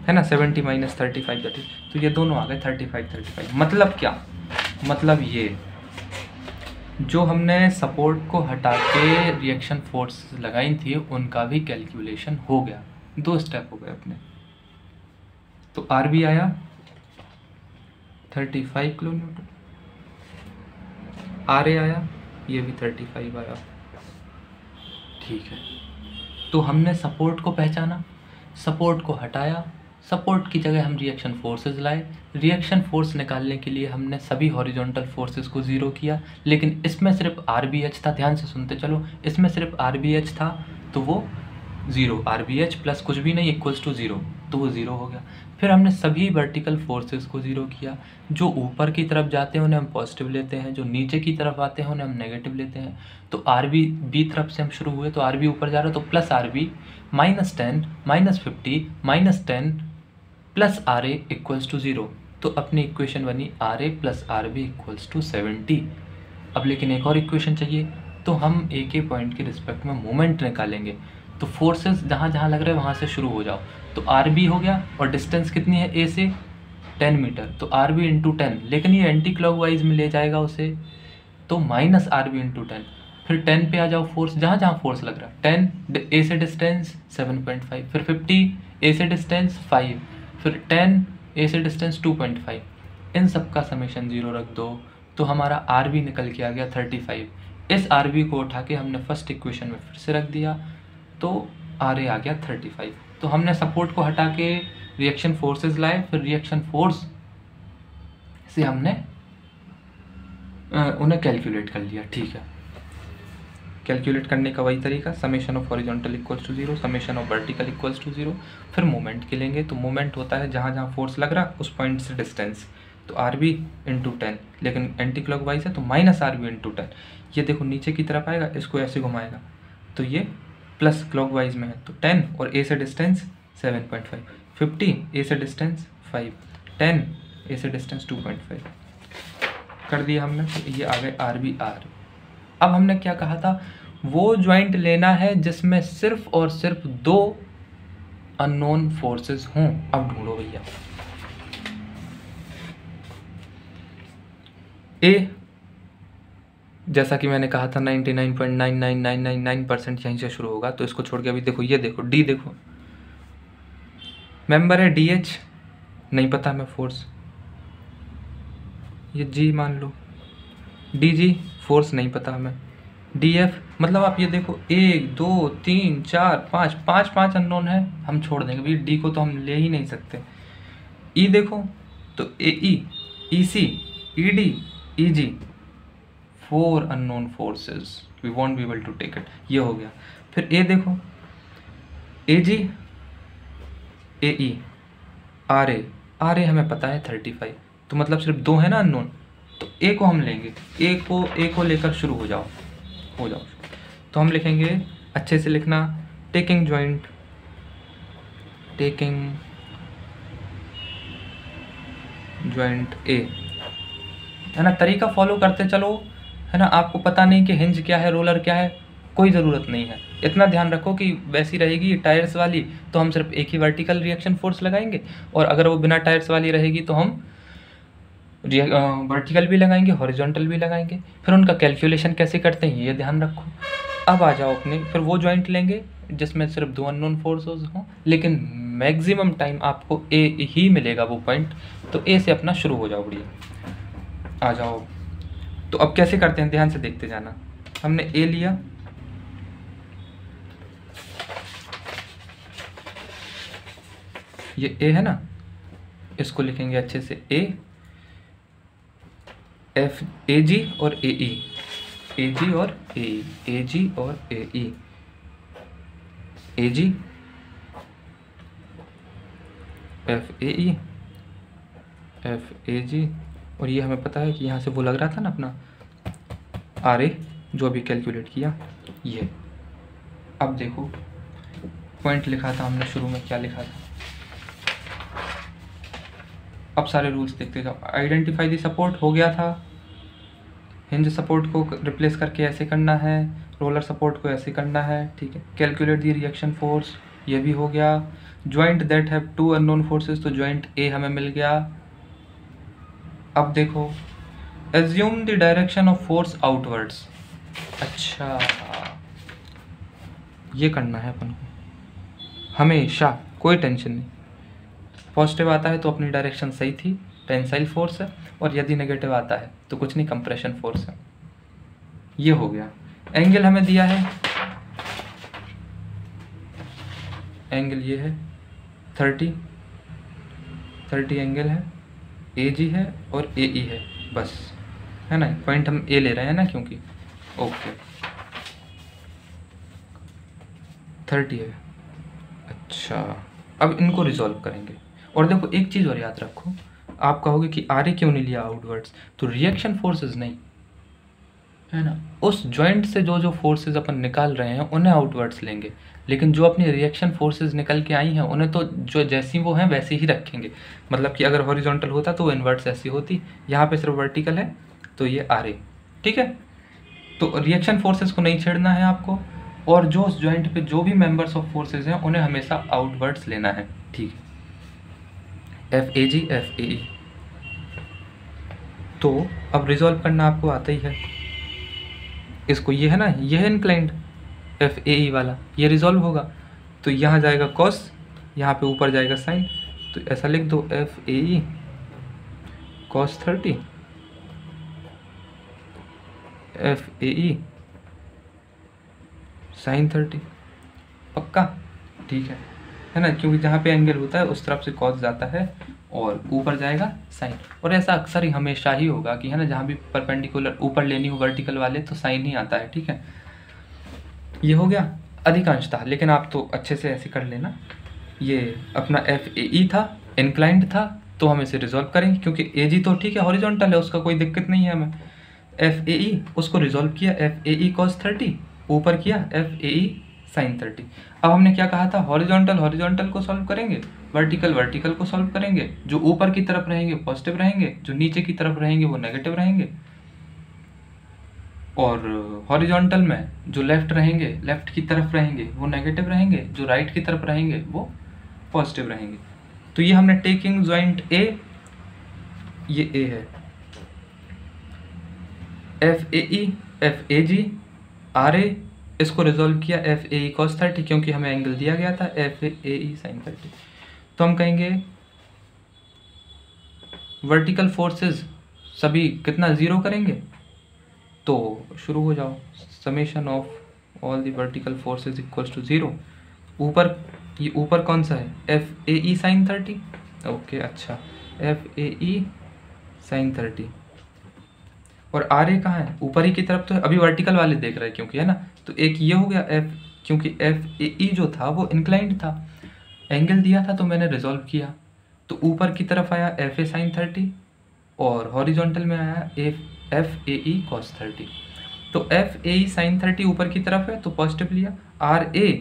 है ना, 70 - 35 दैट इज, तो ये दोनों आ गए 35। मतलब क्या, मतलब ये जो हमने सपोर्ट को हटा के रिएक्शन फोर्स लगाई थी उनका भी कैलकुलेशन हो गया, 2 स्टेप हो गए अपने। तो RB आया 35 किलो न्यूटन, RA आया, ये भी 35 आया, ठीक है। तो हमने सपोर्ट को पहचाना, सपोर्ट को हटाया, सपोर्ट की जगह हम रिएक्शन फोर्सेस लाए, रिएक्शन फोर्स निकालने के लिए हमने सभी हॉरिजॉन्टल फोर्सेस को 0 किया, लेकिन इसमें सिर्फ RBH था, ध्यान से सुनते चलो, इसमें सिर्फ RBH था तो वो 0, RBH प्लस कुछ भी नहीं इक्वल्स टू 0, तो वो 0 हो गया। फिर हमने सभी वर्टिकल फोर्सेस को 0 किया, जो ऊपर की तरफ जाते हैं उन्हें हम पॉजिटिव लेते हैं, जो नीचे की तरफ आते हैं उन्हें हम नेगेटिव लेते हैं। तो RB बी तरफ से हम शुरू हुए, तो RB ऊपर जा रहा है, तो +RB -10 -50 -10 plus RA equals to 0, तो अपनी इक्वेशन बनी RA + RB इक्वल्स टू 70। अब लेकिन एक और इक्वेशन चाहिए, तो हम एक ही पॉइंट के रिस्पेक्ट में मोमेंट निकालेंगे, तो फोर्सेस जहाँ जहाँ लग रहे हैं वहाँ से शुरू हो जाओ। तो RB हो गया और डिस्टेंस कितनी है A से 10 मीटर, तो RB इंटू 10, लेकिन ये एंटी क्लॉकवाइज में ले जाएगा उसे, तो -RB इंटू 10। फिर 10 पे आ जाओ, फोर्स जहाँ जहाँ फोर्स लग रहा है, 10 A से डिस्टेंस 7.5, फिर 50 A से डिस्टेंस 5, फिर 10 A से डिस्टेंस 2.5, इन सब का समेशन 0 रख दो तो हमारा आर बी निकल के आ गया 35। इस आर बी को उठा के हमने फर्स्ट इक्वेशन में फिर से रख दिया तो आर ए आ गया 35। तो हमने सपोर्ट को हटा के रिएक्शन फोर्सेस लाए, फिर रिएक्शन फोर्स से हमने उन्हें कैलकुलेट कर लिया। ठीक है, कैलकुलेट करने का वही तरीका, summation of horizontal equals to 0, summation of vertical equals to 0। फिर मोमेंट के लेंगे तो मोमेंट होता है जहाँ जहाँ फोर्स लग रहा उस पॉइंट से डिस्टेंस, तो आर बी इंटू 10, लेकिन एंटी क्लॉक वाइज है तो माइनस आर बी इंटू 10। ये देखो नीचे की तरफ आएगा, इसको ऐसे घुमाएगा तो ये प्लस क्लॉक वाइज में है तो 10 और ए से डिस्टेंस 7.5, 50 ए से डिस्टेंस 5, 10 ए से डिस्टेंस 2.5 कर दिया हमने। तो ये आ गए आर बी आर। अब हमने क्या कहा था, वो ज्वाइंट लेना है जिसमें सिर्फ और सिर्फ 2 अननोन फोर्सेस हों। अब ढूंढो भैया, ए जैसा कि मैंने कहा था 99.99999% यहीं से शुरू होगा, तो इसको छोड़ के अभी देखो, ये देखो डी, देखो मेंबर है डी एच, नहीं पता हमें फोर्स, ये जी मान लो, डी जी फोर्स नहीं पता हमें, डी एफ, मतलब आप ये देखो 1 2 3 4 5 5 अननोन है, हम छोड़ देंगे भाई, डी को तो हम ले ही नहीं सकते। ई देखो तो A E, E C, E D, E G, 4 unknown forces, we won't be able to take it, ये हो गया। फिर ए देखो, ए जी, ए ई, आर ए, आर ए हमें पता है 35, तो मतलब सिर्फ 2 है ना अननोन, तो ए को हम लेंगे, ए को लेकर शुरू हो जाओ। तो हम लिखेंगे, अच्छे से लिखना, टेकिंग ज्वाइंट, टेकिंग ज्वाइंट ए, है ना, तरीका फॉलो करते चलो, है ना। आपको पता नहीं कि हिंज क्या है, रोलर क्या है, कोई ज़रूरत नहीं है, इतना ध्यान रखो कि वैसी रहेगी टायर्स वाली तो हम सिर्फ एक ही वर्टिकल रिएक्शन फोर्स लगाएंगे, और अगर वो बिना टायर्स वाली रहेगी तो हम वर्टिकल भी लगाएंगे, हॉरिजॉन्टल भी लगाएंगे। फिर उनका कैलकुलेशन कैसे करते हैं ये ध्यान रखो। अब आ जाओ अपने, फिर वो ज्वाइंट लेंगे जिसमें सिर्फ 2 अननोन फोर्सेस हों, लेकिन मैक्सिमम टाइम आपको ए ही मिलेगा वो पॉइंट, तो ए से अपना शुरू हो जाओ बढ़िया। आ जाओ, तो अब कैसे करते हैं ध्यान से देखते जाना। हमने ए लिया, ये ए है ना, इसको लिखेंगे अच्छे से ए, एफ, ए जी और ए ई, ए जी और ए ई, ए जी और ए ई, ए G, F A E, F A जी, और ये हमें पता है कि यहाँ से वो लग रहा था ना अपना आर ए, जो अभी कैलकुलेट किया ये। अब देखो पॉइंट लिखा था हमने शुरू में, क्या लिखा था, अब सारे रूल्स देखते जाओ। आइडेंटिफाई दी सपोर्ट हो गया था, हिंज सपोर्ट को रिप्लेस करके ऐसे करना है, रोलर सपोर्ट को ऐसे करना है, ठीक है। कैलकुलेट दी रिएक्शन फोर्स, ये भी हो गया। Joint that have 2 unknown forces, तो ज्वाइंट ए हमें मिल गया। अब देखो, assume the direction of force outwards, अच्छा ये करना है अपन को हमेशा, कोई टेंशन नहीं। पॉजिटिव आता है तो अपनी डायरेक्शन सही थी, टेंसाइल फोर्स है, और यदि नेगेटिव आता है तो कुछ नहीं, कंप्रेशन फोर्स है। ये हो गया। एंगल हमें दिया है, एंगल ये है 30 एंगल है, ए जी है और ए ई है, बस, है ना। पॉइंट हम ए ले रहे हैं ना, क्योंकि ओके 30 है। अच्छा, अब इनको रिजॉल्व करेंगे। और देखो एक चीज़ और याद रखो, आप कहोगे कि आर ए क्यों नहीं लिया आउटवर्ड्स, तो रिएक्शन फोर्सेस नहीं, है ना, उस जॉइंट से जो जो फोर्सेस अपन निकाल रहे हैं उन्हें आउटवर्ड्स लेंगे, लेकिन जो अपनी रिएक्शन फोर्सेस निकल के आई हैं उन्हें तो जो जैसी वो हैं वैसे ही रखेंगे। मतलब कि अगर हॉरिजॉन्टल होता तो इन्वर्ट्स ऐसी होती, यहाँ पे सिर्फ वर्टिकल है तो ये आर ए, ठीक है। तो रिएक्शन फोर्सेस को नहीं छेड़ना है आपको, और जो उस जॉइंट पे जो भी मेंबर्स ऑफ फोर्सेस हैं उन्हें हमेशा आउटवर्ड्स लेना है, ठीक है। F A G, F A E. तो अब रिजॉल्व करना आपको आता ही है इसको, ये है ना, ये है इंक्लाइंड एफ ए ई वाला, ये रिजॉल्व होगा तो यहाँ जाएगा कॉस, यहाँ पे ऊपर जाएगा साइन, तो ऐसा लिख दो F A E cos 30 FAE sin 30। पक्का? ठीक है ना, क्योंकि जहाँ पे एंगल होता है उस तरफ से cos जाता है और ऊपर जाएगा sin। और ऐसा अक्सर ही हमेशा ही होगा कि है ना, जहाँ भी परपेंडिकुलर ऊपर लेनी हो वर्टिकल वाले तो sin ही आता है। ठीक है, ये हो गया अधिकांशतः, लेकिन आप तो अच्छे से ऐसे कर लेना। ये अपना FAE था, इंक्लाइंड था, तो हम इसे रिजॉल्व करेंगे क्योंकि AG तो ठीक है हॉरिजॉन्टल है, उसका कोई दिक्कत नहीं है हमें। FAE उसको रिजॉल्व किया, FAE cos 30, ऊपर किया FAE sin 30। अब हमने क्या कहा था, हॉरिजॉन्टल हॉरिजॉन्टल को सॉल्व करेंगे, वर्टिकल वर्टिकल को सॉल्व करेंगे। जो ऊपर की तरफ रहेंगे पॉजिटिव रहेंगे, जो नीचे की तरफ रहेंगे वो नेगेटिव रहेंगे। और हॉरिजॉन्टल में जो लेफ्ट रहेंगे, लेफ्ट की तरफ रहेंगे वो नेगेटिव रहेंगे, जो राइट की तरफ रहेंगे वो पॉजिटिव रहेंगे। तो ये हमने टेकिंग जॉइंट A, ये A है, FAE FAG RA, इसको रिजॉल्व किया FAE cos 30 क्योंकि हमें एंगल दिया गया था FAE sin 30। तो हम कहेंगे वर्टिकल फोर्सेस सभी कितना, ज़ीरो करेंगे। तो शुरू हो जाओ, summation of all the vertical forces equals to 0। ऊपर, ये ऊपर कौन सा है, FAE sin 30। ओके अच्छा, FAE sin 30। और RA कहाँ है, ऊपर ही की तरफ तो है, अभी वर्टिकल वाले देख रहे हैं क्योंकि है ना। तो एक ये हो गया क्योंकि FAE जो था वो इंक्लाइंड था, एंगल दिया था तो मैंने रिजॉल्व किया। तो ऊपर की तरफ आया FA sin 30 और हॉरिजॉन्टल में आया FAE cos 30। तो FAE sin 30 ऊपर की तरफ है तो पॉजिटिव लिया, RA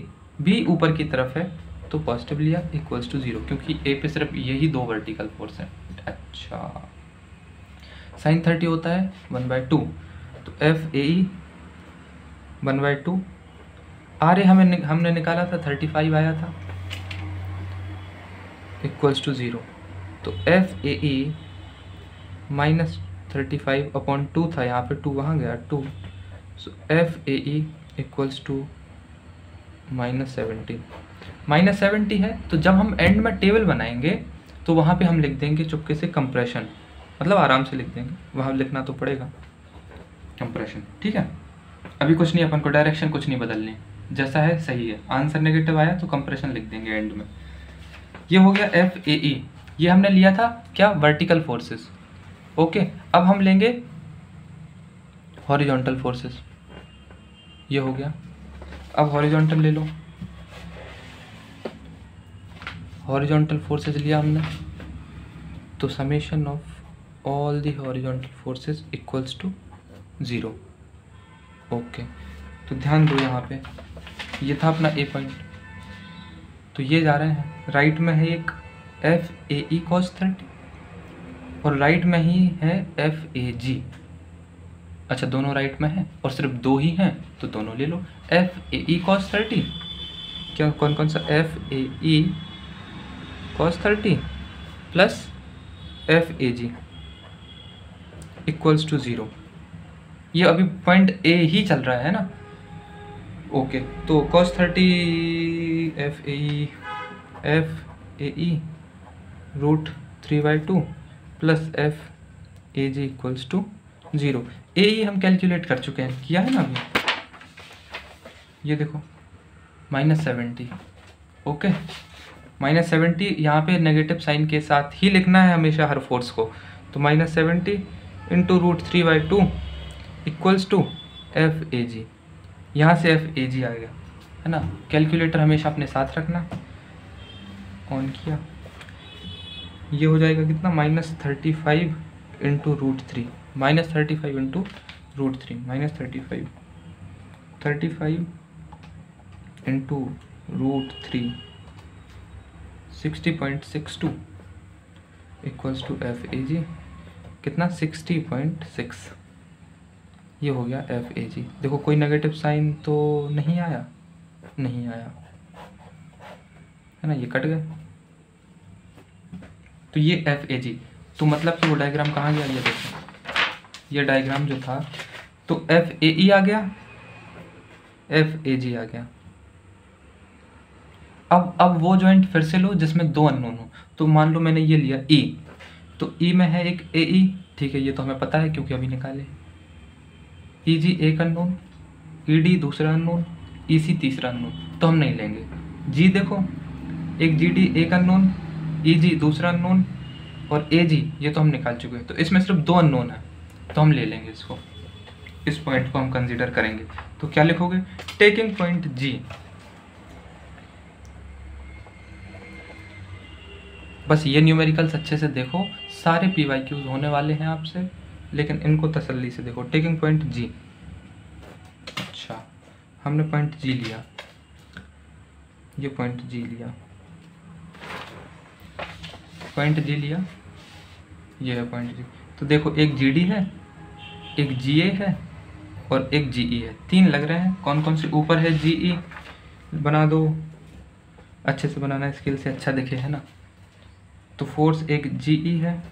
भी ऊपर की तरफ है तो पॉजिटिव लिया, इक्वल्स टू 0, क्योंकि A पे सिर्फ यही दो वर्टिकल फोर्स हैं। अच्छा, sin 30 होता है 1/2, तो FAE 1/2, RA हमने निकाला था 35 आया था, इक्वल्स टू 0। तो FAE -35/2 था, यहाँ पे 2 वहाँ गया 2, सो FAE इक्वल्स टू -70। -70 है तो जब हम एंड में टेबल बनाएंगे तो वहाँ पे हम लिख देंगे चुपके से कंप्रेशन, मतलब आराम से लिख देंगे, वहाँ लिखना तो पड़ेगा कंप्रेशन। ठीक है, अभी कुछ नहीं, अपन को डायरेक्शन कुछ नहीं बदलनी, जैसा है सही है। आंसर नेगेटिव आया तो कंप्रेशन लिख देंगे एंड में। ये हो गया FAE, ये हमने लिया था क्या, वर्टिकल फोर्सेस। ओके, अब हम लेंगे हॉरिजॉन्टल फोर्सेस, ये हो गया। अब हॉरिजॉन्टल ले लो, हॉरिजॉन्टल फोर्सेस लिया हमने, तो summation of all the horizontal forces equals to 0। Okay, तो ध्यान दो यहाँ पे, ये था अपना A पॉइंट, तो ये जा रहे हैं, राइट में है एक FAE cos 30 और राइट में ही है FAG। अच्छा, दोनों राइट में है और सिर्फ दो ही हैं तो दोनों ले लो। FAE cos 30, क्या कौन कौन सा, FAE cos 30 plus FAG equals to 0। ये अभी पॉइंट A ही चल रहा है ना। ओके, तो cos 30 FAE √3/2 plus FAG equals to 0। AE हम कैलकुलेट कर चुके हैं, किया है ना अभी, ये देखो -70। ओके, -70, यहाँ पे नेगेटिव साइन के साथ ही लिखना है हमेशा हर फोर्स को, तो -70 इंटू √3/2 इक्वल्स टू FAG। यहाँ से FAG आ गया है ना। कैलकुलेटर हमेशा अपने साथ रखना, ऑन किया, ये हो जाएगा कितना, -35 into √3, -35 into √3, -35 into √3 60.62 equals to FAG, कितना, 60.6। ये हो गया FAG। देखो कोई नेगेटिव साइन तो नहीं आया, नहीं आया है ना, ये कट गए। तो ये FAG, तो मतलब कि वो डायग्राम कहाँ गया, ये देखो, ये डायग्राम जो था, तो FAE आ गया, FAG आ गया। अब वो जॉइंट फिर से लो जिसमें दो अननोन हो, तो मान लो मैंने ये लिया E, तो ई में है एक ए ई, ठीक है, ये तो हमें पता है क्योंकि अभी निकाले। ई जी एक अननोन, ई डी दूसरा अननोन, ई सी तीसरा अननोन, तो हम नहीं लेंगे। जी देखो, एक जी डी एक अननोन, ई जी दूसरा अननोन, और ए जी ये तो हम निकाल चुके हैं, तो इसमें सिर्फ 2 अननोन है, तो हम ले लेंगे इसको, इस पॉइंट को हम कंसीडर करेंगे। तो क्या लिखोगे, टेकिंग पॉइंट जी। बस ये न्यूमेरिकल्स अच्छे से देखो, सारे पी वाई क्यूज होने वाले हैं आपसे, लेकिन इनको तसल्ली से देखो। टेकिंग पॉइंट जी, अच्छा हमने पॉइंट जी लिया, ये पॉइंट जी लिया, पॉइंट जी लिया, ये है पॉइंट जी। तो देखो एक जी डी है, एक जी ए है और एक जी ई है, 3 लग रहे हैं। कौन कौन से ऊपर है, जी ई बना दो, अच्छे से बनाना स्किल से, अच्छा दिखे, है ना। तो फोर्स एक जी ई है,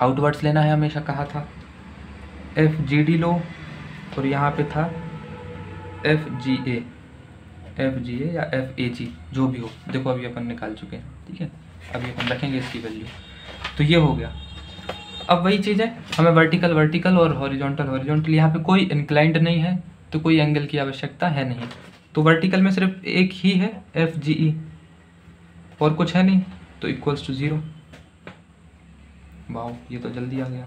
आउटवर्ड्स लेना है हमेशा कहा था, एफ जी डी लो, और यहाँ पे था एफ जी ए, एफ जी ए या एफ ए जी जो भी हो, देखो अभी अपन निकाल चुके हैं, ठीक है, अभी अपन रखेंगे इसकी वैल्यू। तो ये हो गया। अब वही चीज़ है, हमें वर्टिकल वर्टिकल और हॉरिजॉन्टल हॉरिजॉन्टल, यहाँ पे कोई इंक्लाइंड नहीं है तो कोई एंगल की आवश्यकता है नहीं। तो वर्टिकल में सिर्फ एक ही है एफ जी ई, और कुछ है नहीं, तो इक्वल्स टू 0। वाओ, ये तो जल्दी आ गया।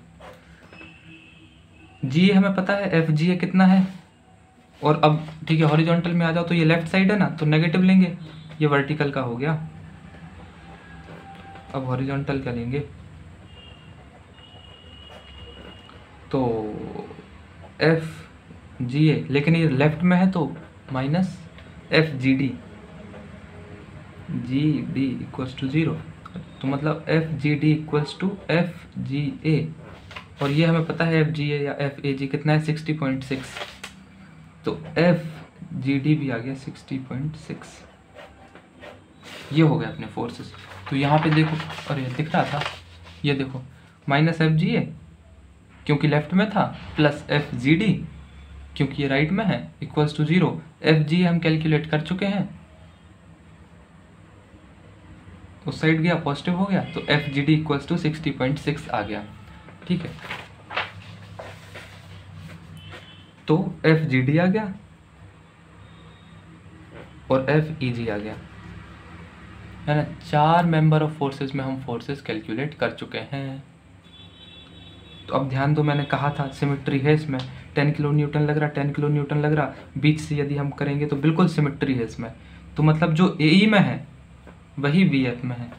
जी हमें पता है एफ जी ए कितना है, और अब ठीक है हॉरिजॉन्टल में आ जाओ, तो ये लेफ्ट साइड है ना, तो नेगेटिव लेंगे, ये वर्टिकल का हो गया। अब हॉरिजॉन्टल का लेंगे, तो एफ जी ए, लेकिन ये लेफ्ट में है तो minus F G D, G D equals to 0, तो मतलब F G D equals to F G A, और ये हमें पता है एफ जी ए या एफ ए जी कितना है, 60.6, तो एफ जी डी भी आ गया 60.6। ये हो गया अपने फोर्सेस। तो यहाँ पे देखो, अरे दिख रहा था, ये देखो माइनस एफ जी ए क्योंकि लेफ्ट में था, प्लस एफ जी डी क्योंकि ये राइट में है, इक्वल्स टू 0। एफ जी हम कैलकुलेट कर चुके हैं, उस साइड गया पॉजिटिव हो गया, तो F G D equals to 60.6 आ गया, ठीक है। तो एफ जी डी आ गया और एफ ई जी आ गया, है ना। 4 मेंबर ऑफ फोर्सेस में हम फोर्सेस कैलकुलेट कर चुके हैं। तो अब ध्यान दो, मैंने कहा था सिमेट्री है इसमें, 10 किलो न्यूटन लग रहा, 10 किलो न्यूटन लग रहा, बीच से यदि हम करेंगे तो बिल्कुल सिमेट्री है इसमें। तो मतलब जो ए ई में है वही वी एफ में है,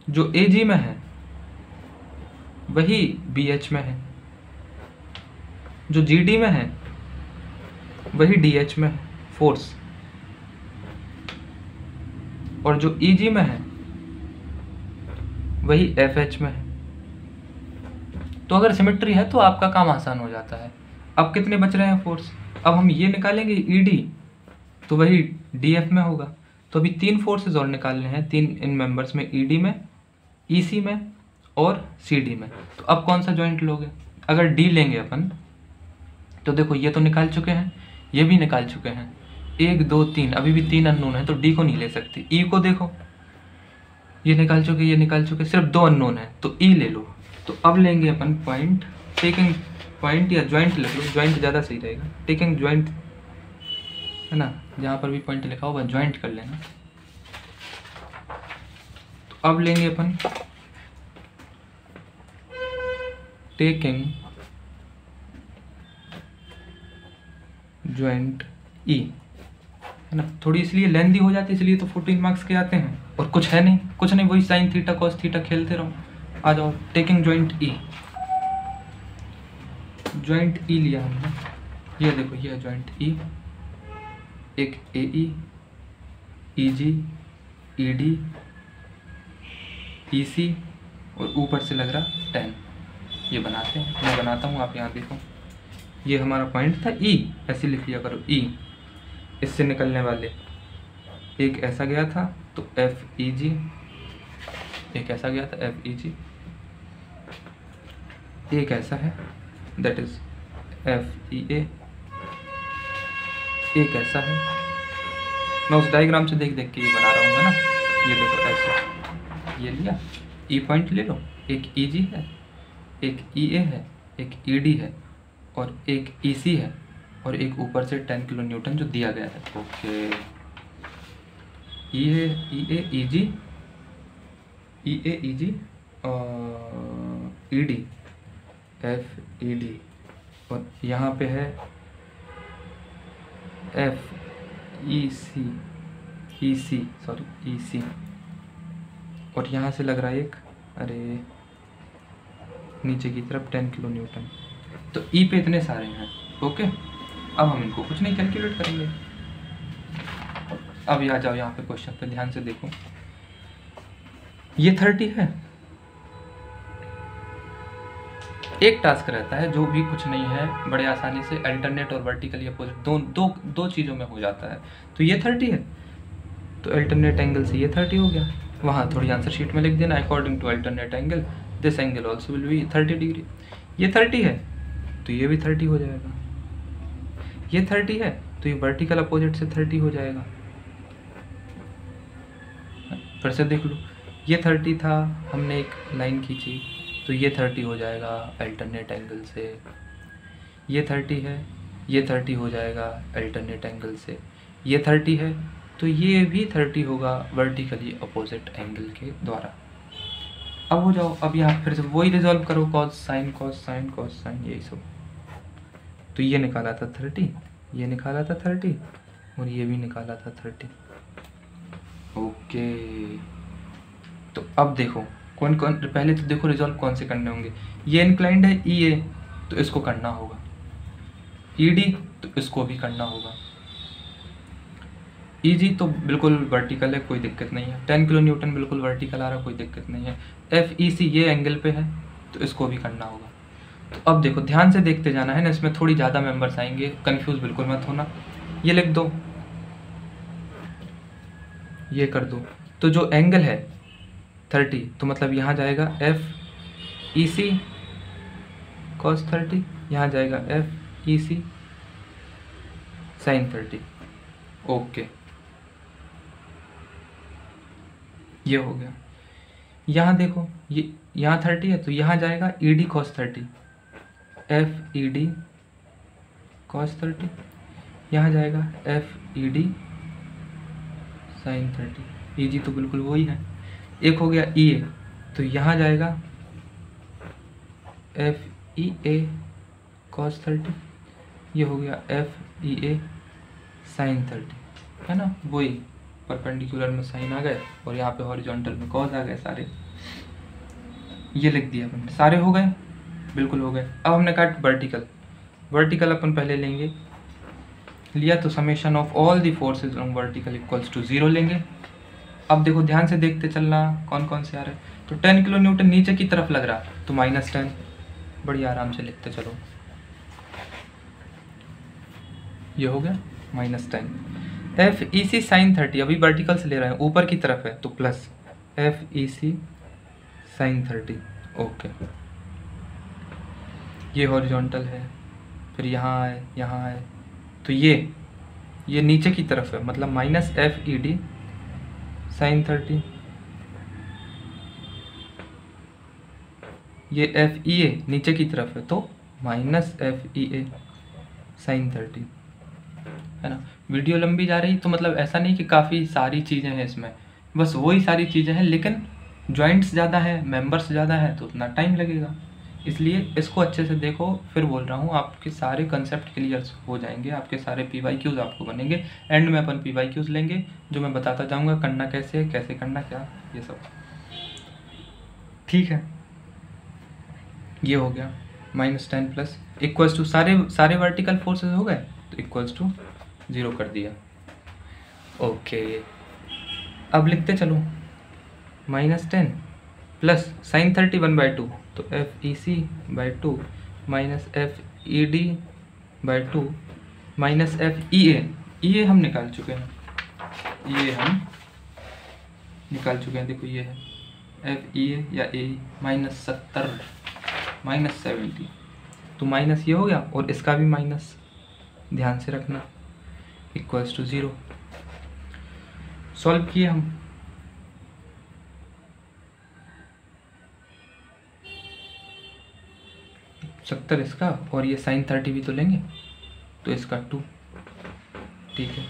जो ए जी में है वही बी एच में है, जो जी डी में है वही डी एच में है फोर्स, और जो ई जी में है वही एफ एच में है। तो अगर सिमेट्री है तो आपका काम आसान हो जाता है। अब कितने बच रहे हैं फोर्स, अब हम ये निकालेंगे ई डी, तो वही डी एफ में होगा। तो अभी 3 फोर्सेस और निकालने हैं, 3 इन मेंबर्स में, ई डी में, ई सी में और सी डी में। तो अब कौन सा जॉइंट लोगे, अगर डी लेंगे अपन, तो देखो ये तो निकाल चुके हैं, ये भी निकाल चुके हैं, 1 2 3, अभी भी 3 अननोन है तो डी को नहीं ले सकते। ई को देखो, ये निकाल चुके, ये निकाल चुके, सिर्फ 2 अननोन है तो ई ले लो। तो अब लेंगे अपन पॉइंट, टेकिंग पॉइंट या ज्वाइंट ले लो, ज्वाइंट ज़्यादा सही रहेगा, टेकिंग ज्वाइंट, है ना, जहाँ पर भी पॉइंट लिखा होगा ज्वाइंट कर लेना। तो अब लेंगे अपन टेकिंग ज्वाइंट ई, है ना। थोड़ी इसलिए लेंदी हो जाती है, इसलिए तो 14 मार्क्स के आते हैं, और कुछ है नहीं, कुछ नहीं, वही साइन थीटा कॉस थीटा खेलते रहो। आ जाओ, टेकिंग ज्वाइंट ई, ज्वाइंट ई लिया हमने, ये देखो ये है ज्वाइंट ई, एक ए ई जी, ई डी, ई सी, और ऊपर से लग रहा 10, ये बनाते हैं, मैं बनाता हूँ, आप यहाँ देखो, ये हमारा पॉइंट था ई, ऐसे लिख लिया करो ई, इससे निकलने वाले एक ऐसा गया था तो एफ ई जी, एक ऐसा गया था एफ ई जी, एक ऐसा है दैट इज एफ ई ए, एक ऐसा है, मैं उस डायग्राम से देख देख के ये बना रहा हूँ, है ना, ये देखो ऐसे, ये लिया, ई पॉइंट ले लो, एक ई जी है, एक ई ए है, एक ई डी है और एक ई सी है और एक ऊपर से 10 किलो न्यूटन जो दिया गया है। ओके, ई ए ई जी, ई ए ई जी और E D, F E D, और यहाँ पे है एफ ई सी, ई सी सॉरी ई सी, और यहाँ से लग रहा है एक, अरे नीचे की तरफ 10 किलो न्यूटन। तो ई पे इतने सारे हैं। ओके, अब हम इनको कुछ नहीं कैलकुलेट करेंगे। अब आ जाओ यहाँ पे क्वेश्चन पे ध्यान से देखो, ये 30 है। एक टास्क रहता है जो भी कुछ नहीं है, बड़े आसानी से अल्टरनेट और वर्टिकली अपोजिट दो चीज़ों में हो जाता है। तो ये 30 है, तो अल्टरनेट एंगल से ये 30 हो गया। वहाँ थोड़ी आंसर शीट में लिख देना, according to alternate angle this angle also will be 30 degree. ये 30 है तो ये भी 30 हो जाएगा, ये 30 है तो ये वर्टिकल अपोजिट से 30 हो जाएगा। फिर से देख लो, ये 30 था, हमने एक लाइन खींची तो ये 30 हो जाएगा अल्टरनेट एंगल से। ये 30 है, ये 30 हो जाएगा अल्टरनेट एंगल से। ये 30 है तो ये भी 30 होगा वर्टिकली अपोजिट एंगल के द्वारा। अब हो जाओ, अब यहाँ फिर से वही रिजॉल्व करो, cos sine cos sine cos sine, यही सब। तो ये निकाला था 30, ये निकाला था 30 और ये भी निकाला था 30। ओके, तो अब देखो कौन कौन, पहले तो देखो रिजॉल्व कौन से करने होंगे। ये इंक्लाइंड है ई ए तो इसको करना होगा, ई डी तो इसको भी करना होगा, ई जी तो बिल्कुल वर्टिकल है, कोई दिक्कत नहीं है, 10 किलो न्यूटन बिल्कुल वर्टिकल आ रहा, कोई दिक्कत नहीं है। एफ ई सी ये एंगल पे है तो इसको भी करना होगा। तो अब देखो ध्यान से देखते जाना है ना, इसमें थोड़ी ज़्यादा मेंबर्स आएंगे, कंफ्यूज बिल्कुल मत होना। ये लिख दो, ये कर दो। तो जो एंगल है 30 तो मतलब यहाँ जाएगा एफ ई सी कॉस 30, यहाँ जाएगा एफ ई सी साइन 30। ओके, ये हो गया। यहाँ देखो, ये यहाँ 30 है तो यहाँ जाएगा E D cos 30, F E D cos 30, यहाँ जाएगा एफ ई डी साइन 30। ई जी तो बिल्कुल वही है। एक हो गया ई ए तो यहाँ जाएगा एफ ई ए कॉस 30, ये हो गया एफ ई ए साइन 30, है ना, वही परपेंडिकुलर में साइन आ गए और यहाँ पे हॉरिजॉन्टल में कॉस आ गए सारे। ये लिख दिया अपन, सारे हो गए, बिल्कुल हो गए। अब हमने कहा वर्टिकल, वर्टिकल अपन पहले लेंगे, लिया तो summation of all the forces on vertical equals to 0 लेंगे। अब देखो ध्यान से देखते चलना कौन कौन से आ रहे हैं। तो 10 किलो न्यूटन नीचे की तरफ लग रहा तो -10, बढ़िया आराम से लिखते चलो, ये हो गया -10। एफ ई सी साइन 30 अभी वर्टिकल से ले रहे हैं, ऊपर की तरफ है तो प्लस एफ ई सी साइन 30। ओके, ये हॉरिजॉन्टल है, फिर यहाँ आए, यहाँ आए तो ये नीचे की तरफ है, मतलब minus F E D sine 30, ये एफ ई ए नीचे की तरफ है तो माइनस एफ ई ए साइन 30, है ना। वीडियो लंबी जा रही तो मतलब ऐसा नहीं कि काफ़ी सारी चीज़ें हैं इसमें, बस वही सारी चीज़ें हैं, लेकिन जॉइंट्स ज़्यादा है, मेंबर्स ज़्यादा है तो उतना टाइम लगेगा, इसलिए इसको अच्छे से देखो। फिर बोल रहा हूँ, आपके सारे कंसेप्ट क्लियर हो जाएंगे, आपके सारे पी वाई क्यूज़ आपको बनेंगे। एंड में अपन पी वाई क्यूज़ लेंगे जो मैं बताता जाऊँगा करना कैसे है, कैसे करना क्या, ये सब, ठीक है। ये हो गया -10 प्लस इक्वल्स टू सारे वर्टिकल फोर्सेस हो गए तो इक्वल्स टू 0 कर दिया। ओके, अब लिखते चलो, -10 प्लस साइन 30 1/2 तो F E C by 2 minus F E D by 2 minus F E A हम निकाल चुके हैं, ये हम निकाल चुके हैं, देखो ये है एफ ई ए या ए -70 -70, तो माइनस ये हो गया और इसका भी माइनस, ध्यान से रखना, इक्वल्स टू 0। सॉल्व किए हम, 70 इसका, और ये sin 30 भी तो लेंगे, तो इसका 2, ठीक है।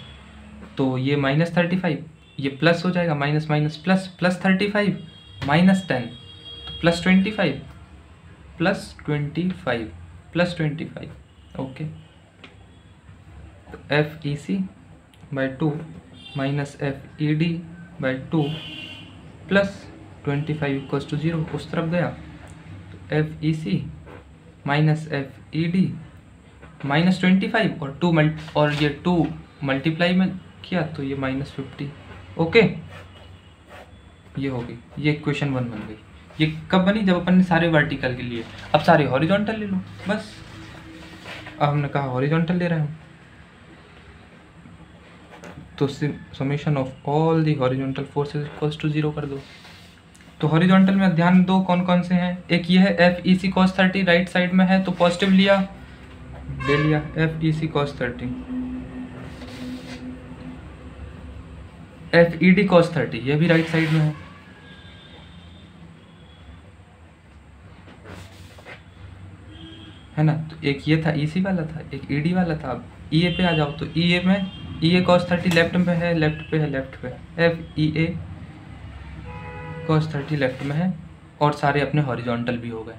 तो ये -35, ये प्लस हो जाएगा, माइनस माइनस प्लस, +35 -10, तो +25 +25 ओके। तो FEC/2 -FED/2 +25 = 0, उस तरफ गया। तो FEC -FED -25 और 2 और ये 2 मल्टीप्लाई में किया तो ये -50, ओके। ये हो गई, ये इक्वेशन 1 बन गई। ये कब बनी? जब अपन ने सारे वर्टिकल के लिए, अब सारे हॉरिजॉन्टल ले लो बस। अब हमने कहा हॉरिजॉन्टल ले रहे हैं, तो summation of all the horizontal forces equals to 0 कर दो। तो हॉरिजॉन्टल में ध्यान दो कौन कौन से हैं। एक ये है FEC cos 30, राइट साइड में है तो पॉजिटिव लिया, ले लिया FEC cos 30। FED cos 30 ये भी राइट साइड में है ना। तो एक ये था EC वाला था, एक ED वाला था। अब EA पे आ जाओ, तो EA में EA cos 30 लेफ्ट में है, लेफ्ट पे FEA cos 30 लेफ्ट में है, और सारे अपने हॉरिजॉन्टल भी हो गए,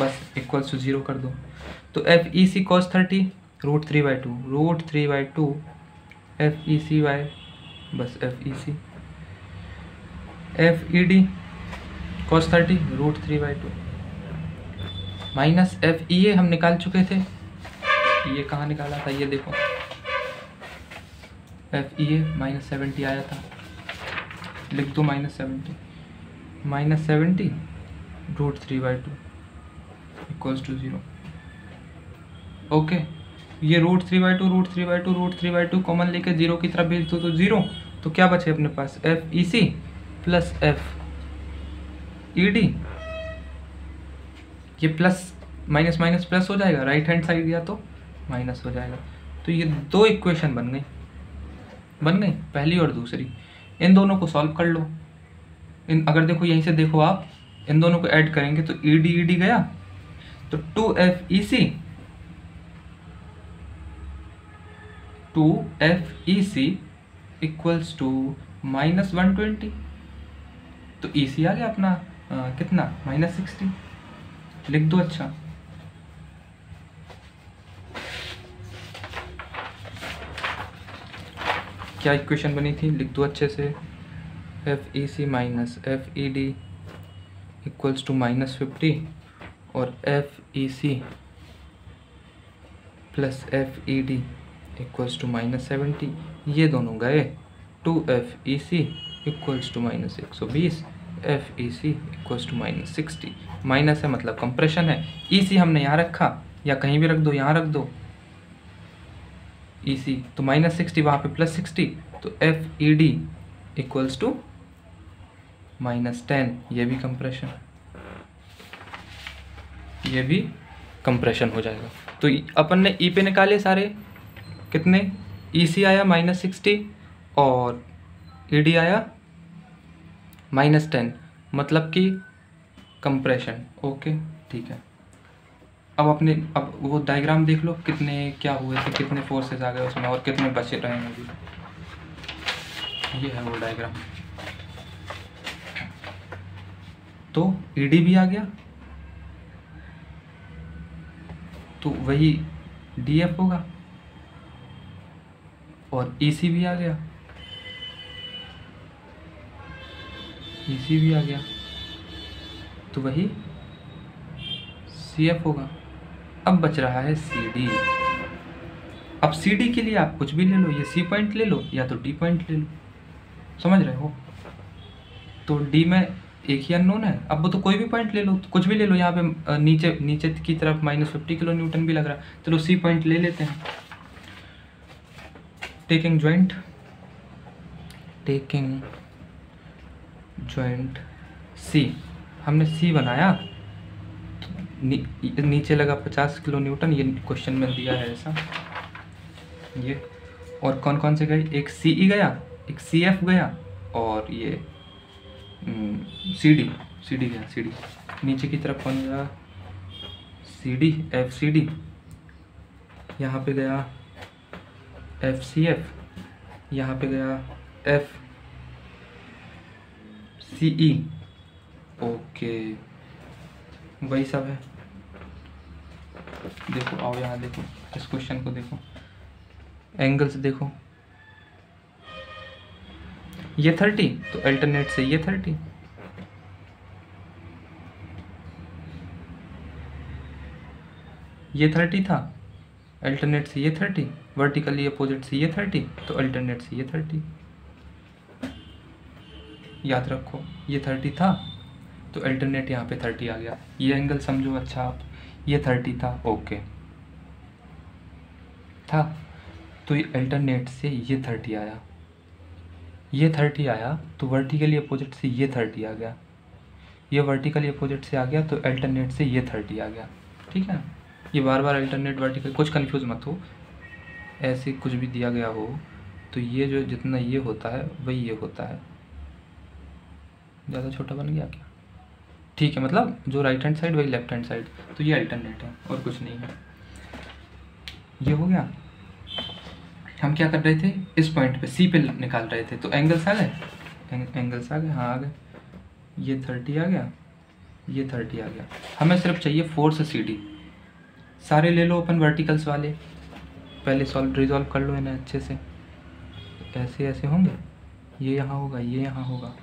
बस इक्वल्स टू 0 कर दो। तो FEC cos 30 √3/2 FEC y, बस FEC। FED cos 30 √3/2 minus FEA हम निकाल चुके थे। ये कहाँ निकाला था, ये देखो, FEA -70 आया था, लिख दो -70 √3/2 इक्वल्स टू 0, ओके। ये √3/2 कॉमन लेके 0 की तरफ भेज दो, तो 0। तो क्या बचे अपने पास, FEC प्लस FED, ये प्लस माइनस माइनस प्लस हो जाएगा, राइट हैंड साइड गया तो माइनस हो जाएगा। तो ये 2 इक्वेशन बन गई, पहली और दूसरी। इन दोनों को सॉल्व कर लो। अगर देखो यहीं से देखो आप, इन दोनों को ऐड करेंगे तो ED गया, तो 2FEC इक्वल्स टू -120। तो EC आ गया अपना कितना, -60, लिख दो। अच्छा, क्या इक्वेशन बनी थी, लिख दो अच्छे से। FEC minus FED equals to -50, और FEC plus FED equals to -70। ये दोनों गए, 2FEC equals to -120, FEC equals to -60। Minus है मतलब कंप्रेशन है। EC हमने यहाँ रखा, या कहीं भी रख दो, यहाँ रख दो EC, तो -60 वहाँ पे +60, तो FED इक्वल्स टू -10। ये भी कंप्रेशन हो जाएगा। तो अपन ने E पे निकाले सारे, कितने, EC आया -60 और ED आया -10, मतलब कि कंप्रेशन, ओके ठीक है। अब वो डायग्राम देख लो, कितने क्या हुए थे, कितने फोर्सेस आ गए उसमें और कितने बचे रहे हैं अभी। ये है वो डायग्राम। तो ED भी आ गया, तो वही DF होगा, और EC भी आ गया, तो वही CF होगा। अब बच रहा है CD। अब CD के लिए आप कुछ भी ले लो, ये C पॉइंट ले लो या तो D पॉइंट ले लो, समझ रहे हो। तो D में एक ही अननोन है, अब वो तो कोई भी पॉइंट ले लो, तो कुछ भी ले लो। यहाँ पे नीचे की तरफ -50 किलो न्यूटन भी लग रहा है, चलो C पॉइंट ले लेते हैं। टेकिंग जॉइंट C, हमने C बनाया, नीचे लगा 50 किलो न्यूटन, ये क्वेश्चन में दिया है ऐसा। ये और कौन कौन से गए, एक CE गया, एक CF गया, और ये CD गया। CD नीचे की तरफ कौन गया, एफ सी डी, यहाँ पे गया एफ सी एफ, यहाँ पे गया एफ सी ई। ओके, वही सब है। देखो आओ यहाँ देखो, इस क्वेश्चन को देखो, एंगल्स देखो, ये 30 तो अल्टरनेट से ये 30, ये 30 था, अल्टरनेट से ये 30, वर्टिकली अपोजिट से ये 30 तो अल्टरनेट से ये 30। याद रखो ये 30 था तो अल्टरनेट यहाँ पे 30 आ गया। ये एंगल समझो अच्छा आप, ये 30 था, ओके था, तो ये अल्टरनेट से ये 30 आया, ये 30 आया तो वर्टिकली अपोजिट से ये 30 आ गया, ये वर्टिकली अपोजिट से आ गया तो अल्टरनेट से ये 30 आ गया। ठीक है, ये बार बार अल्टरनेट वर्टिकल, कुछ कंफ्यूज मत हो, ऐसे कुछ भी दिया गया हो तो ये जो जितना ये होता है वही ये होता है। ज़्यादा छोटा बन गया क्या? ठीक है, मतलब जो राइट हैंड साइड वही लेफ्ट हैंड साइड, तो ये अल्टरनेट है और कुछ नहीं है। ये हो गया। हम क्या कर रहे थे, इस पॉइंट पे सी पे निकाल रहे थे, तो एंगल्स आ गए, एंगल्स आ गए, हाँ आ गए, ये 30 आ गया, ये 30 आ गया। हमें सिर्फ चाहिए फोर्स सी डी। सारे ले लो अपन वर्टिकल्स वाले, पहले रिजॉल्व कर लो इन्हें अच्छे से। ऐसे ऐसे होंगे, ये यहाँ होगा, ये यहाँ होगा,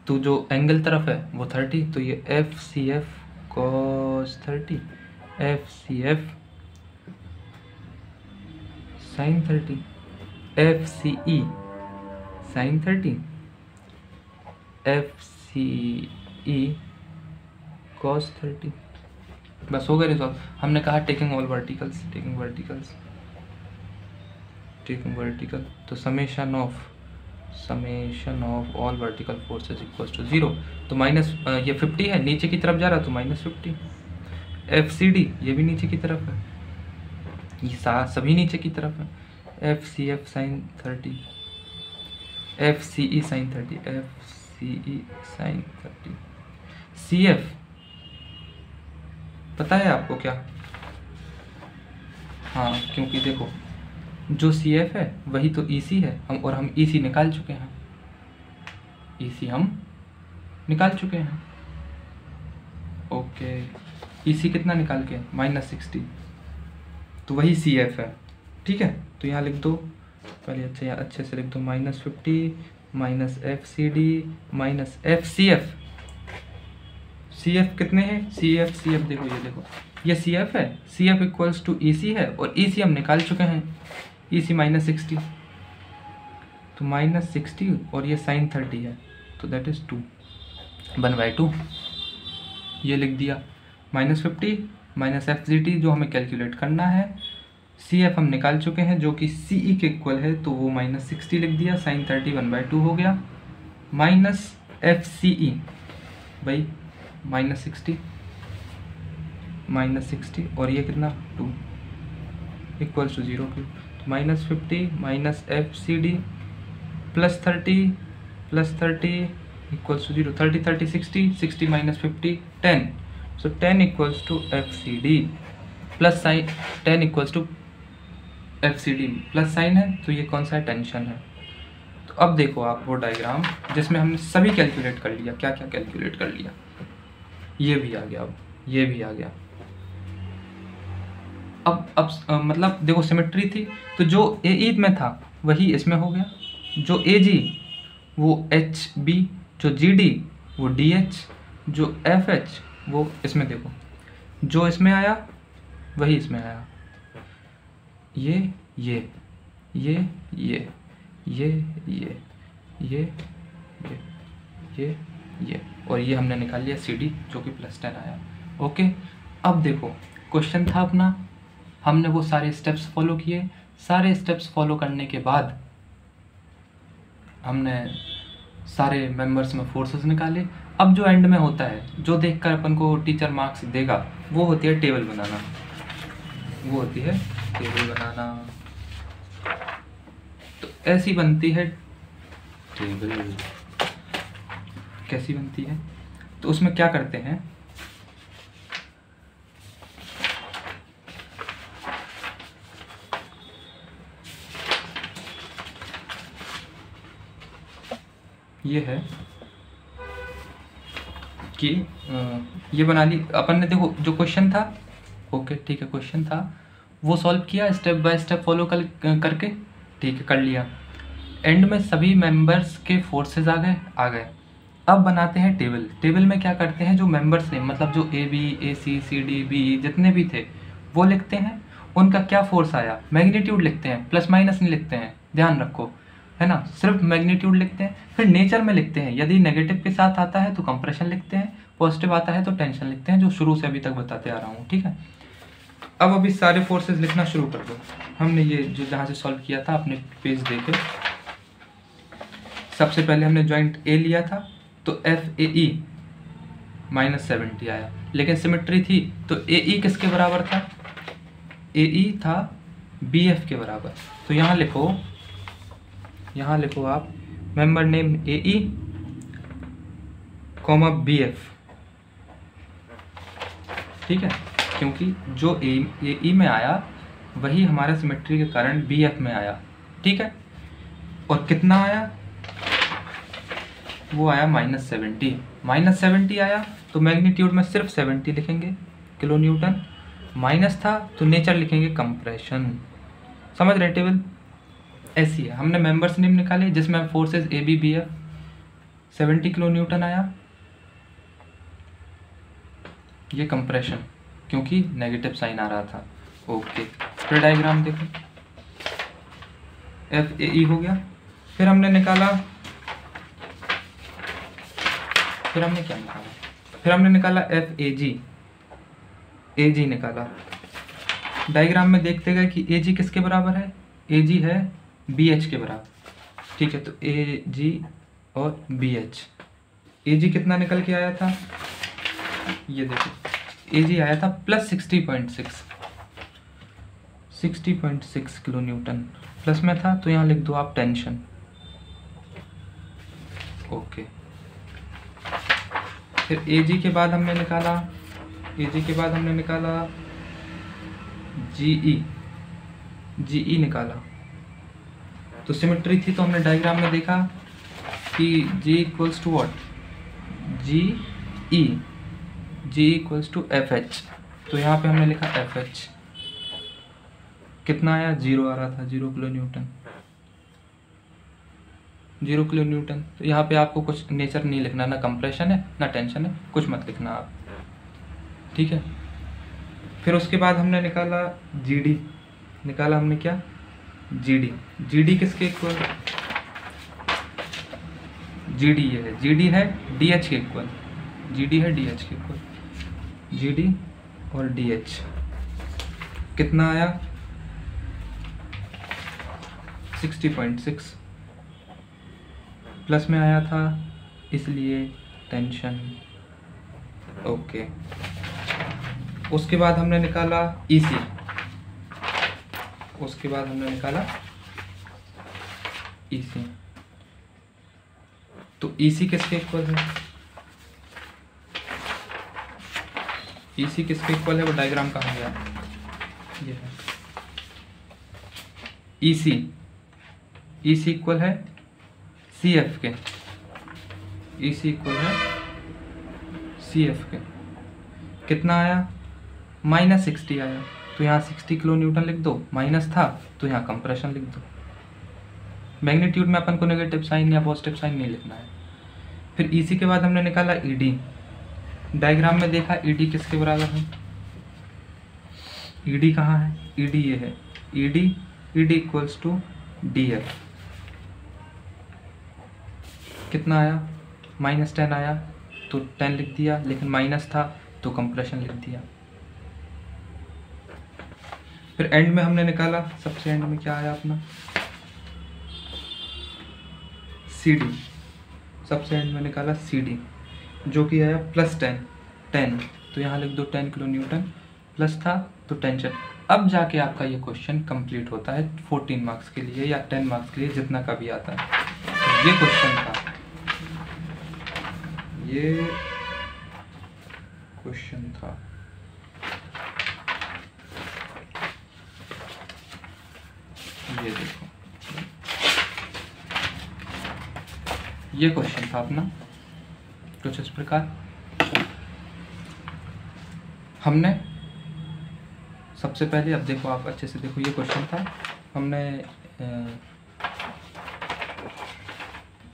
तो जो एंगल तरफ है वो 30, तो ये F C F cos 30, F C F sine 30, F C E sine 30, F C E cos 30। बस हो गया रिजॉल्व। हमने कहा taking all verticals, taking vertical, तो summation of all vertical forces equals to 0। तो माइनस ये 50 है, नीचे की तरफ जा रहा तो -50। एफ सी डी ये भी नीचे की तरफ है, ये सभी नीचे की तरफ है। F C F sine 30, F C E sine 30, F C E sine 30। C F पता है आपको क्या? हाँ, क्योंकि देखो जो सी एफ है वही तो ई सी है, हम ई सी निकाल चुके हैं, ई सी हम निकाल चुके हैं। ओके, ई सी कितना निकाल के, -60, तो वही सी एफ है। ठीक है, तो यहाँ लिख दो पहले, अच्छे से लिख दो, -50 minus F C D minus F C F. C F कितने हैं, सी एफ देखो, ये देखो ये सी एफ है, सी एफ इक्वल्स टू ई सी है, और ई सी हम निकाल चुके हैं, ई सी -60, तो -60 और ये साइन 30 है, तो दैट इज़ 2 1/2। ये लिख दिया, -50 माइनस एफ सी डी जो हमें कैलकुलेट करना है, सी एफ हम निकाल चुके हैं जो कि सी ई के इक्वल है, तो वो -60 लिख दिया, साइन 30 1/2 हो गया, माइनस एफ सी ई भाई -60 और ये कितना 2 इक्वल्स टू 0 क्यों, तो -50 minus F C D plus 30 equals to 0, 30 30 60 minus 50 10, so 10 equals to F C D plus sine, 10 equals to F C D plus sine है, तो ये कौन सा है, टेंशन है। तो अब देखो आप वो डायग्राम जिसमें हमने सभी कैलकुलेट कर लिया, क्या क्या कैलकुलेट कर लिया, ये भी आ गया, अब ये भी आ गया। अब मतलब देखो सिमेट्री थी, तो जो ए ई में था वही इसमें हो गया, जो ए जी वो एच बी, जो जी डी वो डी एच, जो एफ एच वो इसमें, देखो जो इसमें आया वही इसमें आया, ये ये ये ये ये ये ये ये ये और ये हमने निकाल लिया सी डी जो कि +10 आया। ओके, अब देखो क्वेश्चन था अपना, हमने वो सारे स्टेप्स फॉलो किए, सारे स्टेप्स फॉलो करने के बाद हमने सारे मेंबर्स में फोर्सेस निकाले। अब जो एंड में होता है, जो देखकर अपन को टीचर मार्क्स देगा, वो होती है टेबल बनाना, वो होती है टेबल बनाना। तो ऐसी बनती है टेबल, कैसी बनती है, तो उसमें क्या करते हैं, ये है कि ये बना ली अपन ने। देखो जो क्वेश्चन था, ओके ठीक है, क्वेश्चन था वो सॉल्व किया स्टेप बाय स्टेप फॉलो करके, ठीक है कर लिया। एंड में सभी मेंबर्स के फोर्सेस आ गए। अब बनाते हैं टेबल। टेबल में क्या करते हैं, जो मेंबर्स ने मतलब जो A B A C C D B जितने भी थे वो लिखते हैं, उनका क्या फोर्स आया मैग्नीट्यूड लिखते हैं, प्लस माइनस नहीं लिखते हैं, ध्यान रखो, है ना, सिर्फ मैग्नीट्यूड लिखते हैं। फिर नेचर में लिखते हैं, यदि नेगेटिव के साथ आता है तो कंप्रेशन लिखते हैं, पॉजिटिव आता है तो टेंशन लिखते हैं, जो शुरू से अभी तक बताते आ रहा हूँ, ठीक है। अब अभी सारे फोर्सेस लिखना शुरू कर दो। हमने ये जो जहाँ से सॉल्व किया था अपने पेज देखे, सबसे पहले हमने जॉइंट ए लिया था तो एफ ए ई -70 आया, लेकिन सिमेट्री थी तो ए ई किसके बराबर था, ए ई था बी एफ के बराबर। तो यहाँ लिखो आप मेंबर नेम ए ई कॉमा बी एफ, ठीक है, क्योंकि जो ए ई में आया वही हमारा सिमेट्री के कारण बी एफ में आया, ठीक है। और कितना आया, वो आया -70। -70 आया तो मैग्नीट्यूड में सिर्फ 70 लिखेंगे किलो न्यूटन, माइनस था तो नेचर लिखेंगे कंप्रेशन। समझ रहे टेबल ऐसी है। हमने मेंबर्स नेम निकाले जिसमें forces A B B F, 70 kilo newton आया, ये कंप्रेशन क्योंकि नेगेटिव साइन आ रहा था, ओके। फिर डायग्राम देखो, एफ ए ई हो गया। फिर हमने निकाला एफ ए जी निकाला। डायग्राम में देखते गए कि ए जी किसके बराबर है, ए जी है बी एच के बराबर, ठीक है। तो ए जी और बी एच, ए जी कितना निकल के आया था, ये देखो ए जी आया था प्लस 60.6 किलो न्यूटन, प्लस में था तो यहाँ लिख दो आप टेंशन, ओके। फिर ए जी के बाद हमने निकाला जी ई निकाला। तो सिमेट्री थी तो हमने डायग्राम में देखा कि G equals to what, G equals to F H. तो यहाँ पे हमने लिखा एफ एच, कितना आया, 0 आ रहा था, 0 किलो न्यूटन। तो यहाँ पे आपको कुछ नेचर नहीं लिखना, ना कंप्रेशन है ना टेंशन है, कुछ मत लिखना आप, ठीक है। फिर उसके बाद हमने निकाला जीडी, हमने क्या, जीडी किसके इक्वल, जीडी है डीएच के इक्वल, जीडी और डीएच कितना आया 60.6, प्लस में आया था इसलिए टेंशन, ओके। उसके बाद हमने निकाला ईसी, तो ईसी किसके इक्वल है, वो डायग्राम कहाँ गया, ये है ईसी इक्वल है सी एफ के, कितना आया -60 आया। तो यहाँ 60 किलो न्यूटन लिख दो, माइनस था तो यहाँ कंप्रेशन लिख दो। मैग्नीट्यूड में अपन को नेगेटिव साइन या पॉजिटिव साइन नहीं लिखना है। फिर इसी के बाद हमने निकाला ईडी, डायग्राम में देखा ईडी किसके बराबर है, ईडी कहाँ है, ईडी ये है, ED equals to D F, कितना आया -10 आया तो 10 लिख दिया, लेकिन माइनस था तो कंप्रेशन लिख दिया। फिर एंड में हमने निकाला, सबसे एंड में क्या आया अपना CD, सबसे एंड में निकाला CD जो कि आया +10, तो यहाँ लिख दो 10 किलो न्यूटन, प्लस था तो टेंशन। अब जाके आपका ये क्वेश्चन कंप्लीट होता है 14 मार्क्स के लिए या 10 मार्क्स के लिए, जितना का भी आता है। ये क्वेश्चन था, ये देखो ये क्वेश्चन था अपना कुछ इस प्रकार। हमने सबसे पहले, अब देखो आप अच्छे से देखो, ये क्वेश्चन था, हमने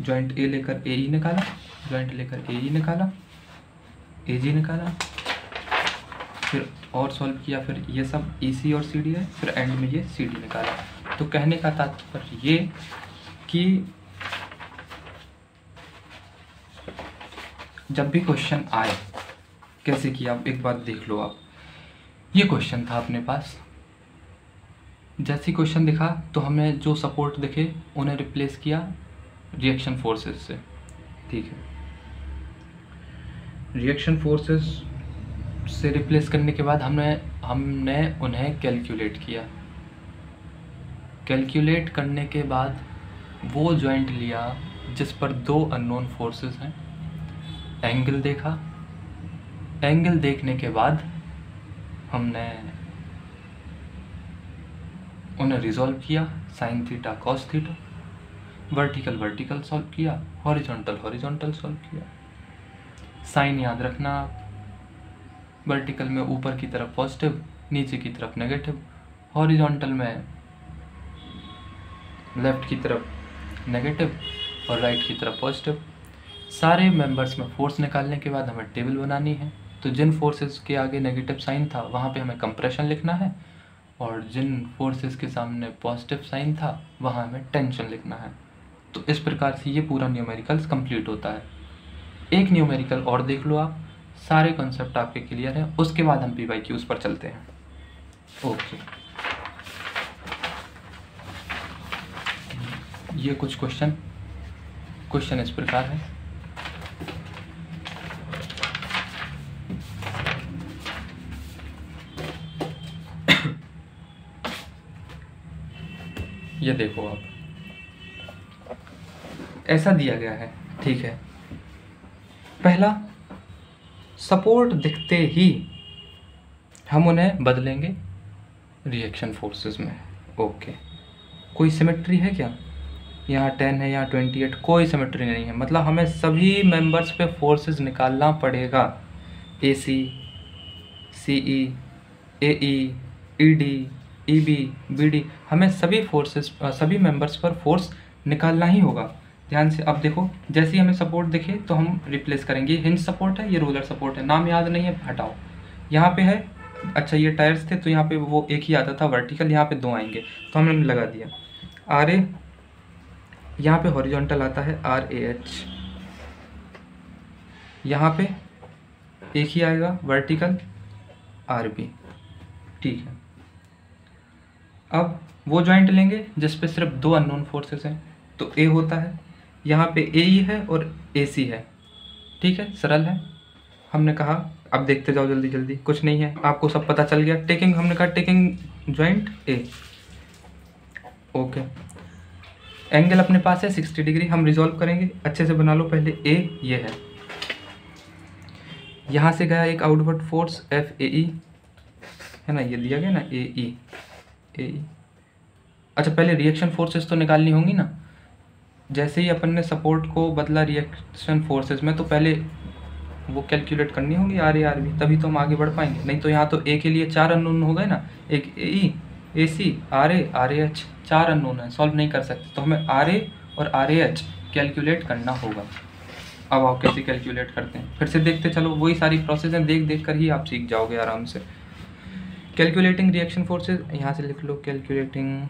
जॉइंट ए लेकर ए ई निकाला, जॉइंट लेकर ए ई निकाला, ए जी निकाला, फिर और सॉल्व किया, फिर ये सब ई सी और सी डी है, फिर एंड में ये सी डी निकाला। तो कहने का तात्पर्य ये कि जब भी क्वेश्चन आए, कैसे किया आप एक बार देख लो आप। ये क्वेश्चन था अपने पास, जैसे क्वेश्चन दिखा तो हमें जो सपोर्ट दिखे उन्हें रिप्लेस किया रिएक्शन फोर्सेस से। ठीक है, रिएक्शन फोर्सेस से रिप्लेस करने के बाद हमने उन्हें कैलकुलेट किया। कैलकुलेट करने के बाद वो जॉइंट लिया जिस पर दो अननोन फोर्सेस हैं, एंगल देखा, एंगल देखने के बाद हमने उन्हें रिजॉल्व किया, sine theta cos theta, vertical solve किया, हॉरिजॉन्टल सॉल्व किया। साइन याद रखना, वर्टिकल में ऊपर की तरफ पॉजिटिव, नीचे की तरफ नेगेटिव, हॉरिजॉन्टल में लेफ्ट की तरफ नेगेटिव और राइट की तरफ पॉजिटिव। सारे मेंबर्स में फोर्स निकालने के बाद हमें टेबल बनानी है। तो जिन फोर्सेस के आगे नेगेटिव साइन था वहाँ पे हमें कंप्रेशन लिखना है, और जिन फोर्सेस के सामने पॉजिटिव साइन था वहाँ हमें टेंशन लिखना है। तो इस प्रकार से ये पूरा न्यूमेरिकल्स कंप्लीट होता है। एक न्यूमेरिकल और देख लो आप, सारे कॉन्सेप्ट आपके क्लियर हैं, उसके बाद हम PYQs पर चलते हैं। ओके, ये कुछ क्वेश्चन इस प्रकार है। ये देखो आप, ऐसा दिया गया है। ठीक है, पहला, सपोर्ट दिखते ही हम उन्हें बदलेंगे रिएक्शन फोर्सेस में। ओके, कोई सिमेट्री है क्या? यहाँ 10 है, यहाँ 28, कोई सिमेट्री नहीं है। मतलब हमें सभी मेंबर्स पे फोर्सेस निकालना पड़ेगा। AC, CE, AE, ED, EB, BD, हमें सभी फोर्सेस, सभी मेंबर्स पर फोर्स निकालना ही होगा। ध्यान से अब देखो, जैसे ही हमें सपोर्ट दिखे तो हम रिप्लेस करेंगे। हिंज सपोर्ट है, ये रोलर सपोर्ट है, नाम याद नहीं है, हटाओ। यहाँ पे है, अच्छा ये टायर्स थे तो यहाँ पे वो एक ही आता था वर्टिकल, यहाँ पे दो आएंगे तो हमने लगा दिया। RA, यहाँ पे हॉरिजॉन्टल आता है RAH, यहाँ पे एक ही आएगा वर्टिकल RB। ठीक है, अब वो जॉइंट लेंगे जिस पे सिर्फ दो अननोन फोर्सेस हैं, तो A होता है, यहाँ पे AE है और AC है। ठीक है, सरल है। हमने कहा, अब देखते जाओ जल्दी जल्दी, कुछ नहीं है, आपको सब पता चल गया। टेकिंग, हमने कहा taking joint A। Okay, angle अपने पास है 60 डिग्री, हम रिजॉल्व करेंगे। अच्छे से बना लो पहले। A ये है, यहाँ से गया एक आउटवर्ड फोर्स FAE है ना, ये दिया गया ना AE। अच्छा, पहले रिएक्शन फोर्सेस तो निकालनी होंगी ना। जैसे ही अपन ने सपोर्ट को बदला रिएक्शन फोर्सेस में, तो पहले वो कैलकुलेट करनी होगी RA RB, तभी तो हम आगे बढ़ पाएंगे। नहीं तो यहाँ तो A के लिए 4 अननोन हो गए ना, एक AE, AC, RA, RAH, 4 unknown है, सॉल्व नहीं कर सकते। तो हमें RA और RAH कैलकुलेट करना होगा। अब आप कैसे कैलकुलेट करते हैं फिर से देखते चलो, वही सारी प्रोसेस है, देख देख कर ही आप सीख जाओगे आराम से। कैलकुलेटिंग रिएक्शन फोर्सेस, यहाँ से लिख लो कैलकुलेटिंग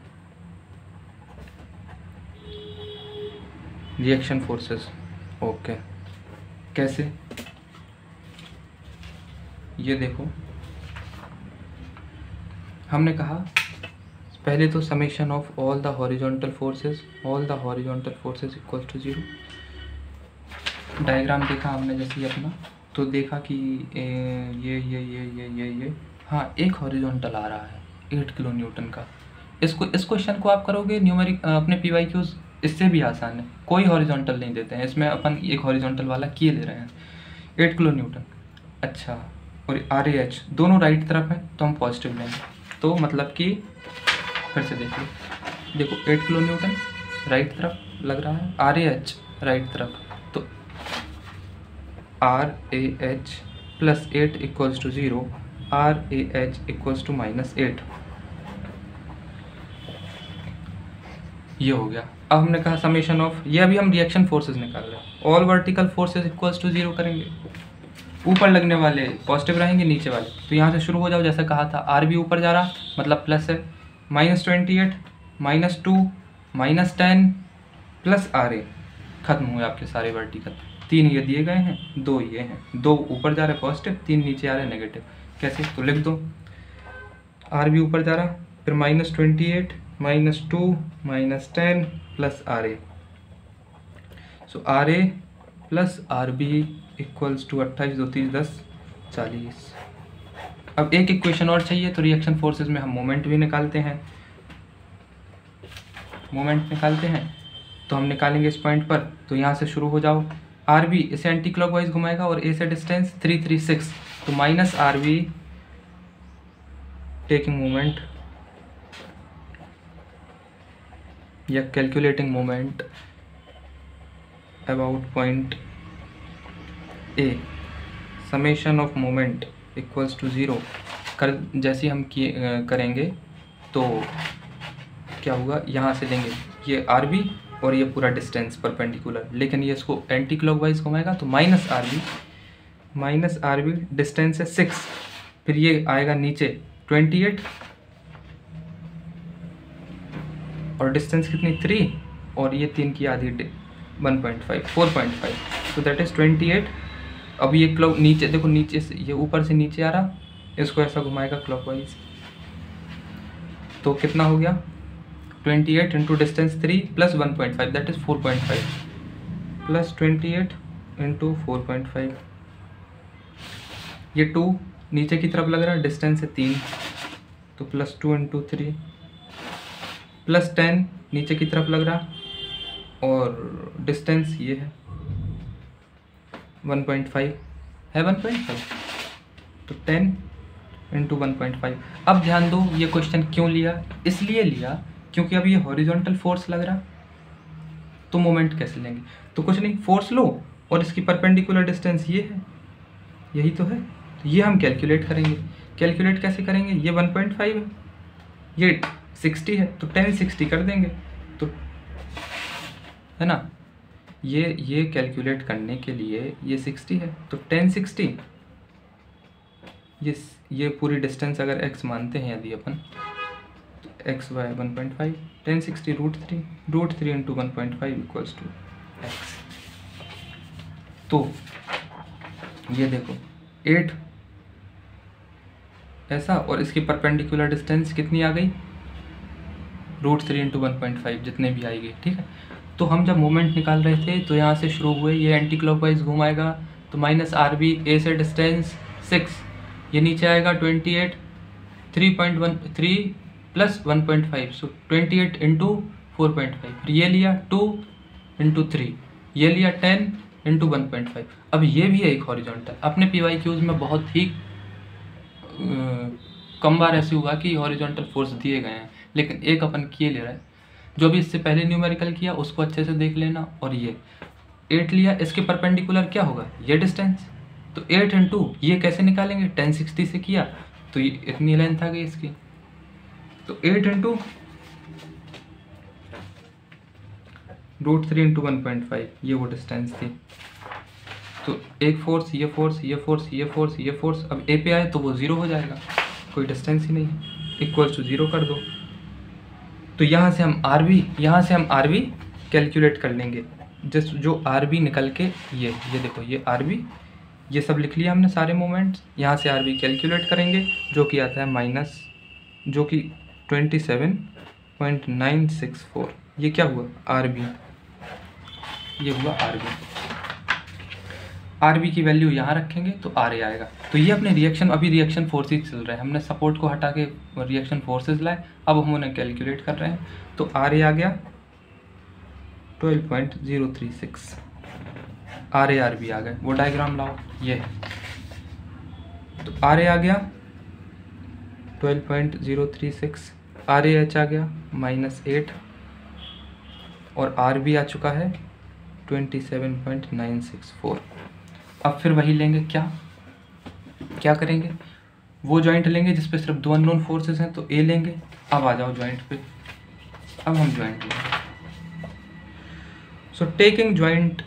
रिएक्शन फोर्सेस। ओके, कैसे? ये देखो, हमने कहा पहले तो summation of all the horizontal forces equal to 0। Diagram देखा हमने जैसे ही अपना, तो देखा कि ये हाँ, एक हॉरिजॉन्टल आ रहा है 8 किलो न्यूटन का। इस क्वेश्चन को आप करोगे न्यूमेरिक अपने PYQs, इससे भी आसान है। कोई हॉरिजॉन्टल नहीं देते हैं इसमें, अपन एक हॉरिजॉन्टल वाला किए ले रहे हैं, 8 किलो न्यूटन। अच्छा, और RAH दोनों राइट तरफ है तो हम पॉजिटिव लेंगे। तो मतलब कि फिर से देखो 8 किलो न्यूटन राइट तरफ लग रहा है, RAH राइट तरफ, तो RAH plus 8 equals to 0, RAH equals to -8। ये हो गया। अब हमने कहा समेशन ऑफ, ये अभी हम रिएक्शन फोर्सेस निकाल रहे हैं, all vertical forces equals to 0 करेंगे, ऊपर लगने वाले पॉजिटिव रहेंगे, नीचे वाले, तो यहाँ से शुरू हो जाओ, जैसा कहा था RB ऊपर जा रहा मतलब प्लस है, -28 -2 -10 प्लस RA, खत्म हुए आपके सारे वर्टिकल। 3 ये दिए गए हैं, 2 ये हैं, 2 ऊपर जा रहे पॉजिटिव, 3 नीचे आ रहे नेगेटिव। कैसे, तो लिख दो, RB ऊपर जा रहा, फिर -28 -2 -10 plus RA, so RA plus RB equals to 28 2 3 10 40। अब एक इक्वेशन और चाहिए, तो रिएक्शन फोर्सेस में हम मोमेंट भी निकालते हैं, तो हम निकालेंगे इस पॉइंट पर। तो यहाँ से शुरू हो जाओ, RB इसे एंटी क्लॉकवाइज घुमाएगा और A से डिस्टेंस 336, तो -RB टेकिंग मोमेंट या calculating moment about point A, summation of moment equals to 0 कर, जैसे हम करेंगे तो क्या होगा, यहाँ से लेंगे ये RB और ये पूरा डिस्टेंस परपेंडिकुलर, लेकिन ये इसको एंटी क्लॉकवाइज घुमाएगा, तो -RB डिस्टेंस है 6, फिर ये आएगा नीचे 28 और डिस्टेंस कितनी 3, और ये 3 की आधी 1.5 4.5, तो दैट इज़ 28। अब ये क्लॉक नीचे देखो, नीचे से ये ऊपर से नीचे आ रहा, इसको ऐसा घुमाएगा क्लॉकवाइज, तो कितना हो गया 28 into distance 3 plus 1.5 that is 4.5 plus 28 into 4.5, ये 2 नीचे की तरफ लग रहा है, डिस्टेंस है 3, तो प्लस 2 इंटू 3 प्लस 10 नीचे की तरफ लग रहा, और डिस्टेंस ये है 1.5 है, 1.5, तो 10 इंटू 1.5। अब ध्यान दो, ये क्वेश्चन क्यों लिया, इसलिए लिया क्योंकि अब ये हॉरिजॉन्टल फोर्स लग रहा, तो मोमेंट कैसे लेंगे, तो कुछ नहीं, फोर्स लो और इसकी परपेंडिकुलर डिस्टेंस ये है, यही तो है, तो ये हम कैलकुलेट करेंगे। कैलकुलेट कैसे करेंगे, ये 1.5 है, ये 60 है, तो 1060 कर देंगे, तो है ना, ये कैलकुलेट करने के लिए ये 60 है, तो 1060, ये पूरी डिस्टेंस अगर x मानते हैं यदि अपन, तो x by 1.5, 1060 √3 into 1.5 equals to x। तो ये देखो 8 ऐसा, और इसकी परपेंडिकुलर डिस्टेंस कितनी आ गई, √3 इंटू 1.5 जितने भी आएगी, ठीक है। तो हम जब मोमेंट निकाल रहे थे तो यहाँ से शुरू हुए, ये एंटी क्लॉकवाइज घुमाएगा, तो -RB, A से डिस्टेंस 6, ये नीचे आएगा 28 3.13 प्लस 1.5, सो 28 इंटू 4.5, ये लिया 2 इंटू 3, ये लिया 10 इंटू 1.5। अब ये भी है एक हॉरिजॉन्टल, अपने PYQs में बहुत ही कम बार ऐसे हुआ कि हॉरिजॉन्टल फोर्स दिए गए हैं, लेकिन एक अपन किए ले रहे हैं, जो भी इससे पहले न्यूमेरिकल किया उसको अच्छे से देख लेना। और ये 8 लिया, इसके परपेंडिकुलर क्या होगा, ये डिस्टेंस, तो 8 इंटू ये कैसे निकालेंगे, 1060 से किया, तो ये इतनी लेंथ आ गई इसकी, तो 8 इंटू √3 इंटू 1.5, ये वो डिस्टेंस थी। तो एक फोर्स, ये फोर्स, ये फोर्स, ये फोर्स, ये फोर्स, अब A पे आए तो वो 0 हो जाएगा, कोई डिस्टेंस ही नहीं, इक्वल्स टू 0 कर दो। तो यहाँ से हम RB कैलकुलेट कर लेंगे, जो RB निकल के ये देखो, ये RB, ये सब लिख लिया हमने सारे मोमेंट्स, यहाँ से RB कैलकुलेट करेंगे, जो कि आता है माइनस, जो कि 27.964, ये क्या हुआ RB, ये हुआ RB की वैल्यू यहाँ रखेंगे तो RA आएगा। तो ये अपने अभी रिएक्शन फोर्सेस चल रहे हैं, हमने सपोर्ट को हटा के रिएक्शन फोर्सेस लाए, अब हम उन्हें कैलकुलेट कर रहे हैं। तो RA आ गया 12.036, RB आ गए, वो डायग्राम लाओ, ये है, तो RA आ गया 12.036, RAH आ गया -8, और आर बी आ चुका है 27.964। अब फिर वही लेंगे, क्या करेंगे, वो जॉइंट लेंगे जिस पे सिर्फ दो अननोन फोर्सेस हैं, तो ए लेंगे। अब आ जाओ जॉइंट पे, अब हम जॉइंट लेंगे। सो टेकिंग जॉइंट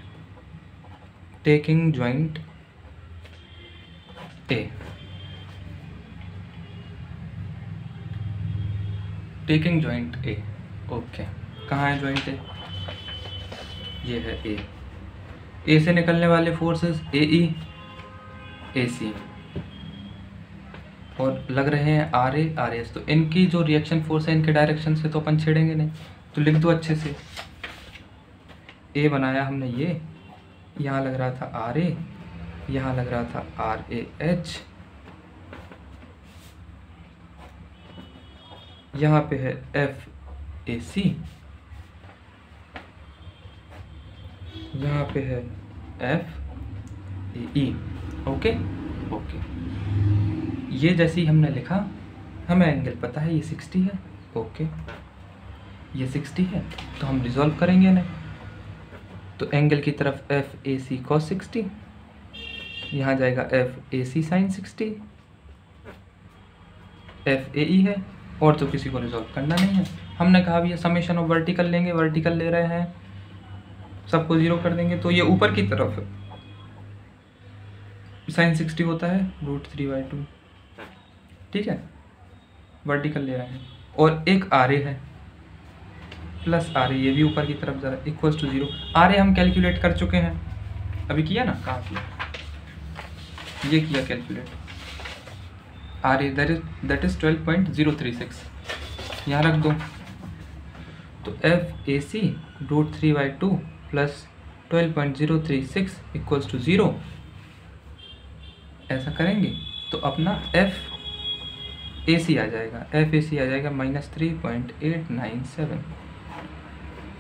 ए, टेकिंग जॉइंट ए, ओके, कहाँ है जॉइंट ए, ये है ए से निकलने वाले फोर्सेस ए ई ए सी और लग रहे हैं आर ए आर एस, तो इनकी जो रिएक्शन फोर्स है इनके डायरेक्शन से तो अपन छेड़ेंगे नहीं, तो लिख दो अच्छे से। ए बनाया हमने, ये यहाँ लग रहा था आर ए, यहाँ लग रहा था आर ए एच, यहाँ पे है एफ ए सी, यहाँ पे है एफ ए ई। ओके, ये जैसे ही हमने लिखा, हमें एंगल पता है ये 60 है। ओके, ये 60 है तो हम रिजॉल्व करेंगे ना, तो एंगल की तरफ एफ ए सी कॉस 60, यहाँ जाएगा F A C sine 60, F A E है, और तो किसी को रिजॉल्व करना नहीं है। हमने कहा भी ये समेशन ऑफ वर्टिकल लेंगे, वर्टिकल ले रहे हैं, सबको जीरो कर देंगे, तो ये ऊपर की तरफ साइन 60 होता है √3/2, ठीक है, वर्टिकल ले रहे हैं, और एक आर ए है प्लस आर ए, ये भी ऊपर की तरफ जा रहा है, इक्वल्स टू 0। आर ए हम कैलकुलेट कर चुके हैं, अभी किया ना, कहाँ किया, ये किया calculate, R A that is 12.036, यहाँ रख दो, तो F A C √3/2 plus 12.036 equals to 0। ऐसा करेंगे तो अपना एफ ए सी आ जाएगा, एफ ए सी आ जाएगा -3.897,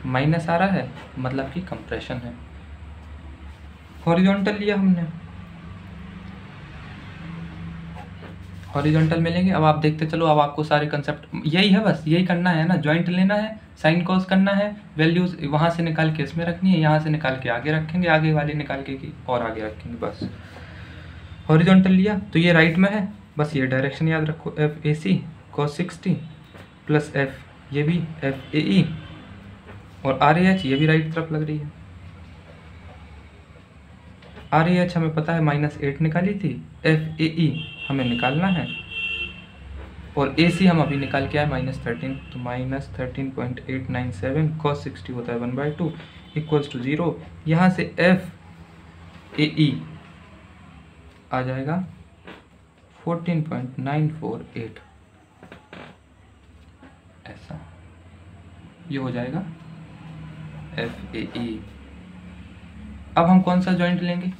माइनस आ रहा है मतलब कि कंप्रेशन है। हॉरिजॉन्टल लिया हमने, हॉरिजॉन्टल मिलेंगे। अब आप देखते चलो, अब आपको सारे कंसेप्ट यही है, बस यही करना है ना, जॉइंट लेना है, साइन कॉस करना है, वैल्यूज वहाँ से निकाल के इसमें रखनी है, यहाँ से निकाल के आगे रखेंगे, आगे वाली निकाल के और आगे रखेंगे, बस। हॉरिजॉन्टल लिया तो ये राइट में है, बस ये डायरेक्शन याद रखो, F A C cos 60 plus F, ये भी एफ ए ई, और आर ए एच ये भी राइट तरफ लग रही है। आर ए एच हमें पता है -8 निकाली थी, एफ ए ई हमें निकालना है, और ए सी हम अभी निकाल के आए -13, तो -13.897 cos 60 होता है 1/2 इक्वल्स टू 0। यहाँ से एफ ए ई आ जाएगा 14.948, ऐसा ये हो जाएगा एफ ए ई। अब हम कौन सा जॉइंट लेंगे,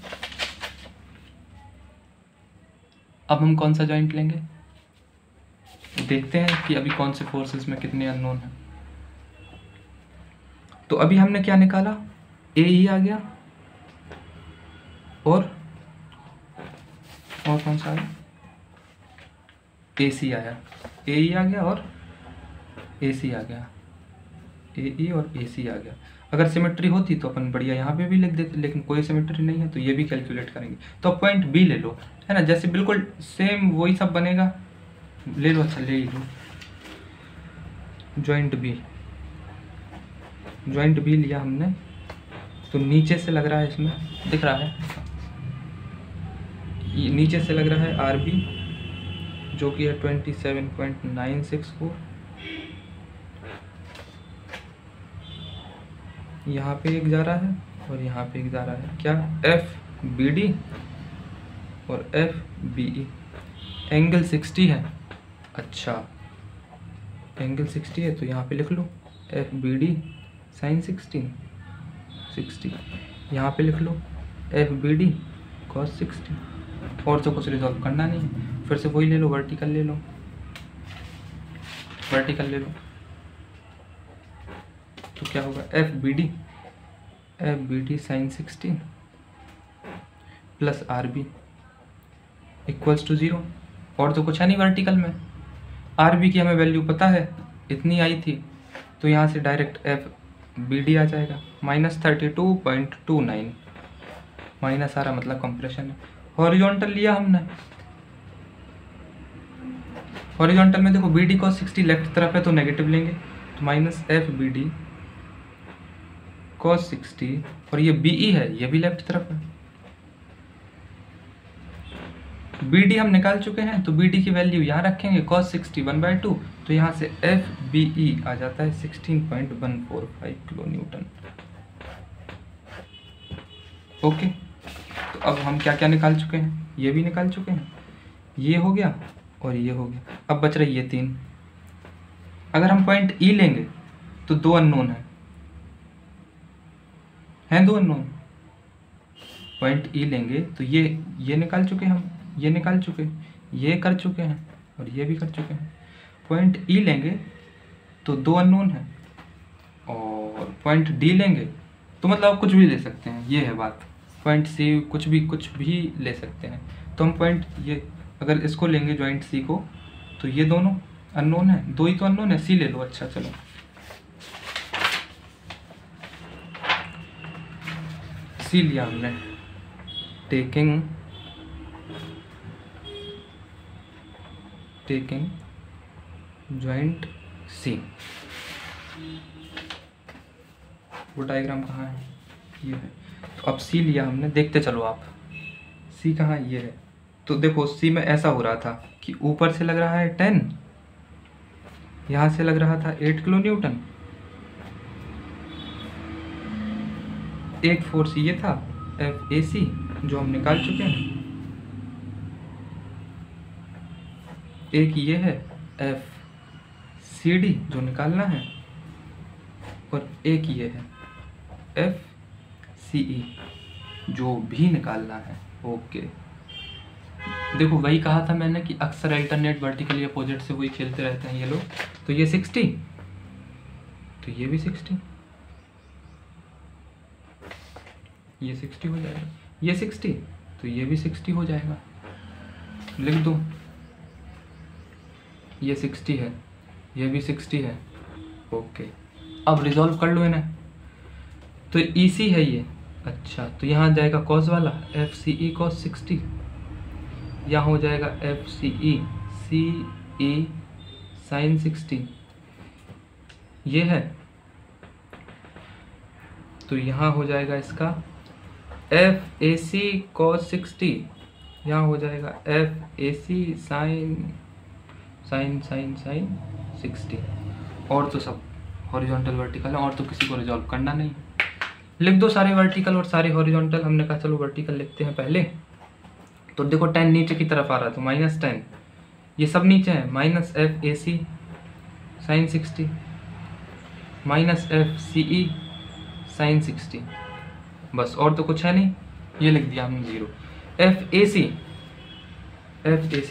देखते हैं कि अभी कौन से फोर्सेस में कितने अननोन हैं। तो अभी हमने क्या निकाला, ए ई आ गया, और कौन सा आया, ए सी आया, ए ई आ गया और ए सी आ गया, ए ई और ए सी आ गया। अगर सिमेट्री होती तो अपन बढ़िया यहाँ पे भी लिख देते, लेकिन कोई सिमेट्री नहीं है तो ये भी कैलकुलेट करेंगे। तो अब पॉइंट बी ले लो, है ना, जैसे बिल्कुल सेम वही सब बनेगा, ले लो, अच्छा ले ही लो। जॉइंट बी लिया हमने, तो नीचे से लग रहा है, इसमें दिख रहा है, ये नीचे से लग रहा है आर बी जो कि है 27.964, यहाँ पे एक जा रहा है और यहाँ पे एक जा रहा है, क्या, एफ बी डी और एफ बी ई। एंगल 60 है, अच्छा एंगल 60 है तो यहाँ पे लिख लो एफ बी डी साइन 60, यहाँ पे लिख लो एफ बी डी कॉस 60, और तो कुछ रिजॉल्व करना नहीं, फिर से वही ले लो, वर्टिकल ले लो, तो क्या होगा, F B D sine 60 plus R B equals to 0, और तो कुछ है नहीं वर्टिकल में। आर बी की हमें वैल्यू पता है, इतनी आई थी, तो यहाँ से डायरेक्ट एफ बी डी आ जाएगा -32.29, माइनस आ रहा मतलब कंप्रेशन है। हॉरिजॉन्टल लिया हमने, हॉरिजॉन्टल में देखो बी डी cos 60 लेफ्ट तरफ है तो नेगेटिव लेंगे, तो minus F B D cos 60, और ये बी ई है, ये भी लेफ्ट तरफ है। बी डी हम निकाल चुके हैं, तो बी डी की वैल्यू यहाँ रखेंगे cos 60 1/2, तो यहाँ से एफ बी ई आ जाता है 16.145 किलो न्यूटन। ओके, तो अब हम क्या क्या निकाल चुके हैं, ये भी निकाल चुके हैं, ये हो गया और ये हो गया। अब बच रही ये 3। अगर हम पॉइंट ई लेंगे तो 2 अननोन हैं 2 अननोन। पॉइंट ई लेंगे तो ये निकाल चुके हम, ये निकाल चुके, ये कर चुके हैं और ये भी कर चुके हैं। पॉइंट ई लेंगे तो 2 अननोन हैं, और पॉइंट डी लेंगे तो मतलब आप कुछ भी ले सकते हैं, ये है बात। पॉइंट सी कुछ भी ले सकते हैं। तो हम पॉइंट ये अगर इसको लेंगे जॉइंट सी को, तो ये दोनों अननोन है, 2 ही तो अननोन है, सी ले लो। अच्छा चलो, सी लिया हमने, टेकिंग जॉइंट सी। वो डायग्राम कहाँ है, ये है। तो अब सी लिया हमने, देखते चलो आप, सी कहाँ, ये है। तो देखो सी में ऐसा हो रहा था कि ऊपर से लग रहा है 10, यहाँ से लग रहा था 8 किलो न्यूटन, एक फोर्स ये था एफ ए सी जो हम निकाल चुके हैं, एक ये है एफ सी डी जो निकालना है, और एक ये है एफ सी ई जो भी निकालना है। ओके, देखो वही कहा था मैंने कि अक्सर अल्टरनेट वर्टिकली अपोजिट से वही खेलते रहते हैं ये लोग। तो ये 60, तो ये भी 60, ये 60 हो जाएगा, ये 60, तो ये भी 60 हो जाएगा। लिख दो, ये 60 है, ये भी 60 है। ओके, अब रिजॉल्व कर लो इन्हें। तो EC है ये, अच्छा तो यहाँ जाएगा कॉस वाला एफ सी ई cos 60, यहाँ हो जाएगा एफ सी ई साइन 60, ये है। तो यहाँ हो जाएगा इसका एफ ए सी cos 60, यहाँ हो जाएगा एफ ए सी साइन 60। और तो सब हॉरिजॉन्टल वर्टिकल है, और तो किसी को रिजॉल्व करना नहीं। लिख दो सारे वर्टिकल और सारे हॉरिजॉन्टल। हमने कहा चलो वर्टिकल लिखते हैं पहले। तो देखो 10 नीचे की तरफ आ रहा है, तो -10, ये सब नीचे है, minus F A C sine 60 minus F C E sine 60, बस और तो कुछ है नहीं। ये लिख दिया हमने 0। एफ ए सी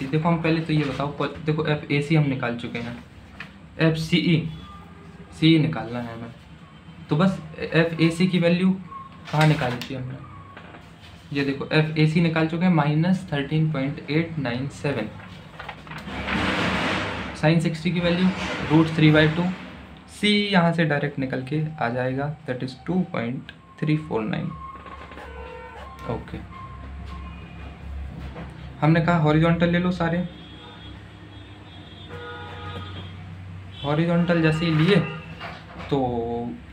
देखो हम पहले तो ये बताओ, देखो एफ ए सी हम निकाल चुके हैं, एफ सी ई निकालना है हमें। तो बस एफ ए सी की वैल्यू कहाँ निकाली थी हमने, ये देखो एफ ए सी निकाल चुके हैं -13.897, साइन 60 की वैल्यू √3/2, सी यहाँ से डायरेक्ट निकल के आ जाएगा, दैट इज 2.349। ओके, हमने कहा हॉरिजॉन्टल ले लो सारे। हॉरिजॉन्टल जैसे ही लिए तो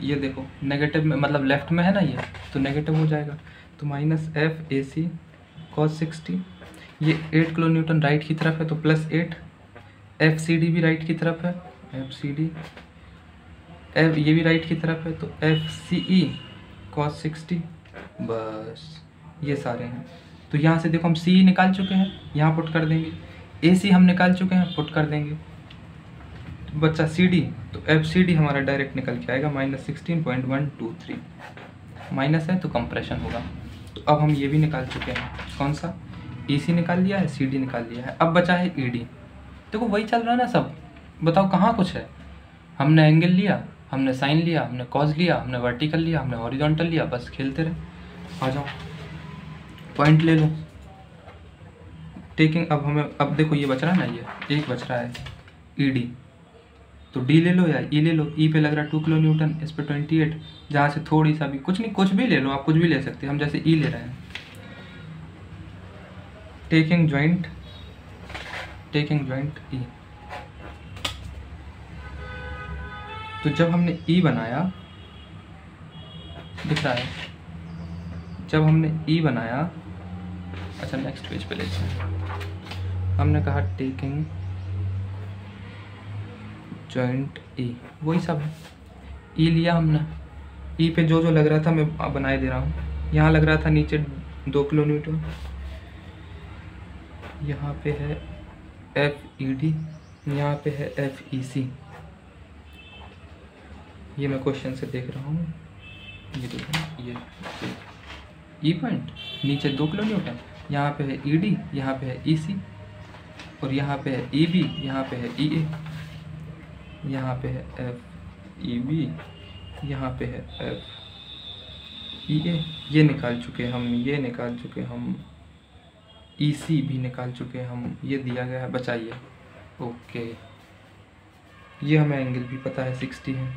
ये देखो नेगेटिव में, मतलब लेफ्ट में है ना ये, तो नेगेटिव हो जाएगा। तो minus F A C cos 60, ये 8 किलो न्यूटन राइट की तरफ है तो +8, एफ सी डी भी राइट की तरफ है, एफ सी डी एफ ये भी राइट की तरफ है, तो एफ सी ई cos 60, बस ये सारे हैं। तो यहाँ से देखो हम सी निकाल चुके हैं, यहाँ पुट कर देंगे, ए सी हम निकाल चुके हैं, पुट कर देंगे, तो बच्चा सी डी, तो एफ सी डी हमारा डायरेक्ट निकल के आएगा -16.123, माइनस है तो कंप्रेशन होगा। तो अब हम ये भी निकाल चुके हैं, कौन सा, ई सी निकाल लिया है, सी डी निकाल लिया है, अब बचा है ई डी। देखो वही चल रहा है ना सब, बताओ कहाँ कुछ है। हमने एंगल लिया, हमने साइन लिया, हमने कॉस लिया, हमने वर्टिकल लिया, हमने हॉरिजॉन्टल लिया, बस खेलते रहे। आ जाओ पॉइंट ले लो, टेकिंग। अब हमें, अब देखो ये बच रहा है ना, ये एक बच रहा है ई डी, तो डी ले लो या ई ले लो। ई पे लग रहा है 2 किलो न्यूटन, इस पे 28, जहाँ से थोड़ी सा भी, कुछ नहीं, कुछ भी ले लो आप, कुछ भी ले सकते हैं, हम जैसे ई ले रहे हैं। टेकिंग ज्वाइंट ई। तो जब हमने ई बनाया, दिख रहा है, जब हमने ई बनाया, अच्छा नेक्स्ट पेज पे लेते हैं। हमने कहा टेकिंग जॉइंट ई, वही सब है। ई लिया हमने, ई पे जो जो लग रहा था मैं बनाए दे रहा हूँ। यहाँ लग रहा था नीचे 2 किलो न्यूटन, यहाँ पे है FED, यहाँ पे है FEC। ये मैं क्वेश्चन से देख रहा हूँ, ये देखो, ये ई पॉइंट नीचे 2 किलो न्यूटन, यहाँ पे है ED, यहाँ पे है EC, और यहाँ पे है EB, यहाँ पे है EA, यहाँ पे है FEB, यहाँ पे है FEA। ये निकाल चुके हम, ये निकाल चुके हम, EC भी निकाल चुके हम, ये दिया गया है, बचाइए। ओके, ये हमें एंगल भी पता है 60 है,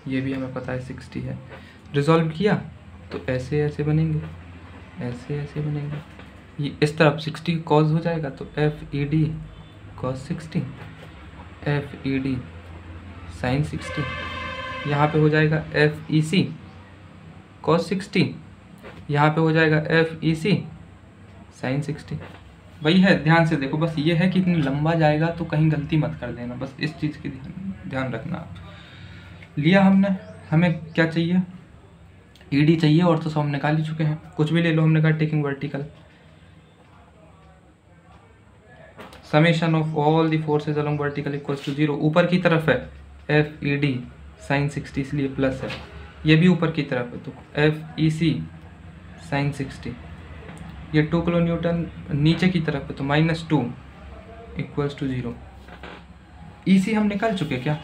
ये भी हमें पता है 60 है। रिजॉल्व किया तो ऐसे ऐसे बनेंगे, ऐसे ऐसे बनेंगे। ये इस तरफ 60 कॉज हो जाएगा, तो FED cos 60, FED sin 60। यहाँ पे हो जाएगा FEC cos 60, यहाँ पे हो जाएगा FEC sin 60। वही है, ध्यान से देखो, बस ये है कि इतनी लंबा जाएगा तो कहीं गलती मत कर देना, बस इस चीज़ की ध्यान रखना आप। लिया हमने, हमें क्या चाहिए, ED चाहिए, और तो सब हम निकाल ही चुके हैं, कुछ भी ले लो। हमने कहा taking vertical, summation of all the forces along vertical equals to 0। ऊपर की तरफ है FED sin 60, इसलिए प्लस है। ये भी ऊपर की तरफ है, तो FEC sin 60। ये 2 किलो न्यूटन नीचे की तरफ है, तो -2 इक्वल्स टू 0। EC हम निकाल चुके क्या,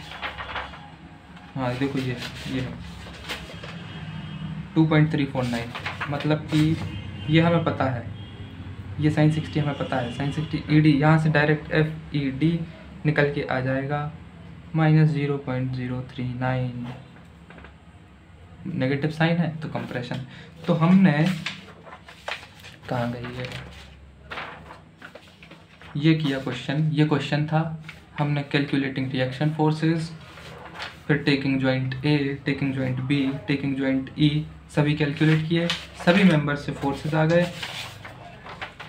हाँ देखो ये है 2.349, मतलब कि ये हमें पता है, ये sin 60 हमें पता है, sin 60 ED, यहाँ से डायरेक्ट FED निकल के आ जाएगा -0.039, नेगेटिव साइन है तो कंप्रेशन। तो हमने, कहाँ गई है, ये किया क्वेश्चन, ये क्वेश्चन था, हमने कैलकुलेटिंग रिएक्शन फोर्सेस, फिर taking joint A, taking joint B, taking joint E, सभी कैलकुलेट किए, सभी मेंबर्स से फोर्सेस आ गए।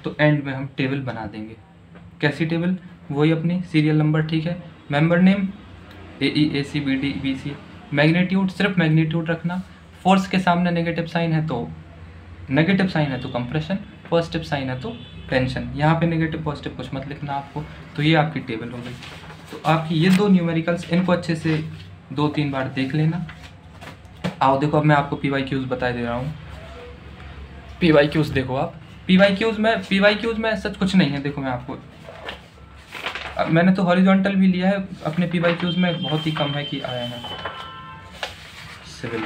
तो एंड में हम टेबल बना देंगे। कैसी टेबल, वही अपनी सीरियल नंबर, ठीक है, member name AE AC BD BC, magnitude सिर्फ मैग्नीट्यूड रखना, फोर्स के सामने नेगेटिव साइन है तो नेगेटिव साइन है तो कंप्रेशन, पॉजिटिव साइन है तो टेंशन। यहाँ पे नेगेटिव पॉजिटिव कुछ मत लिखना आपको। तो ये आपकी टेबल हो गई। तो आपकी ये दो न्यूमेरिकल्स, इनको अच्छे से 2-3 बार देख लेना। आओ देखो, अब मैं आपको PYQs बता दे रहा हूँ। PYQs देखो आप, PYQs में सच कुछ नहीं है। देखो मैं आपको, मैंने तो हॉरिजॉन्टल भी लिया है, अपने PYQs में बहुत ही कम है कि आया है। सिविल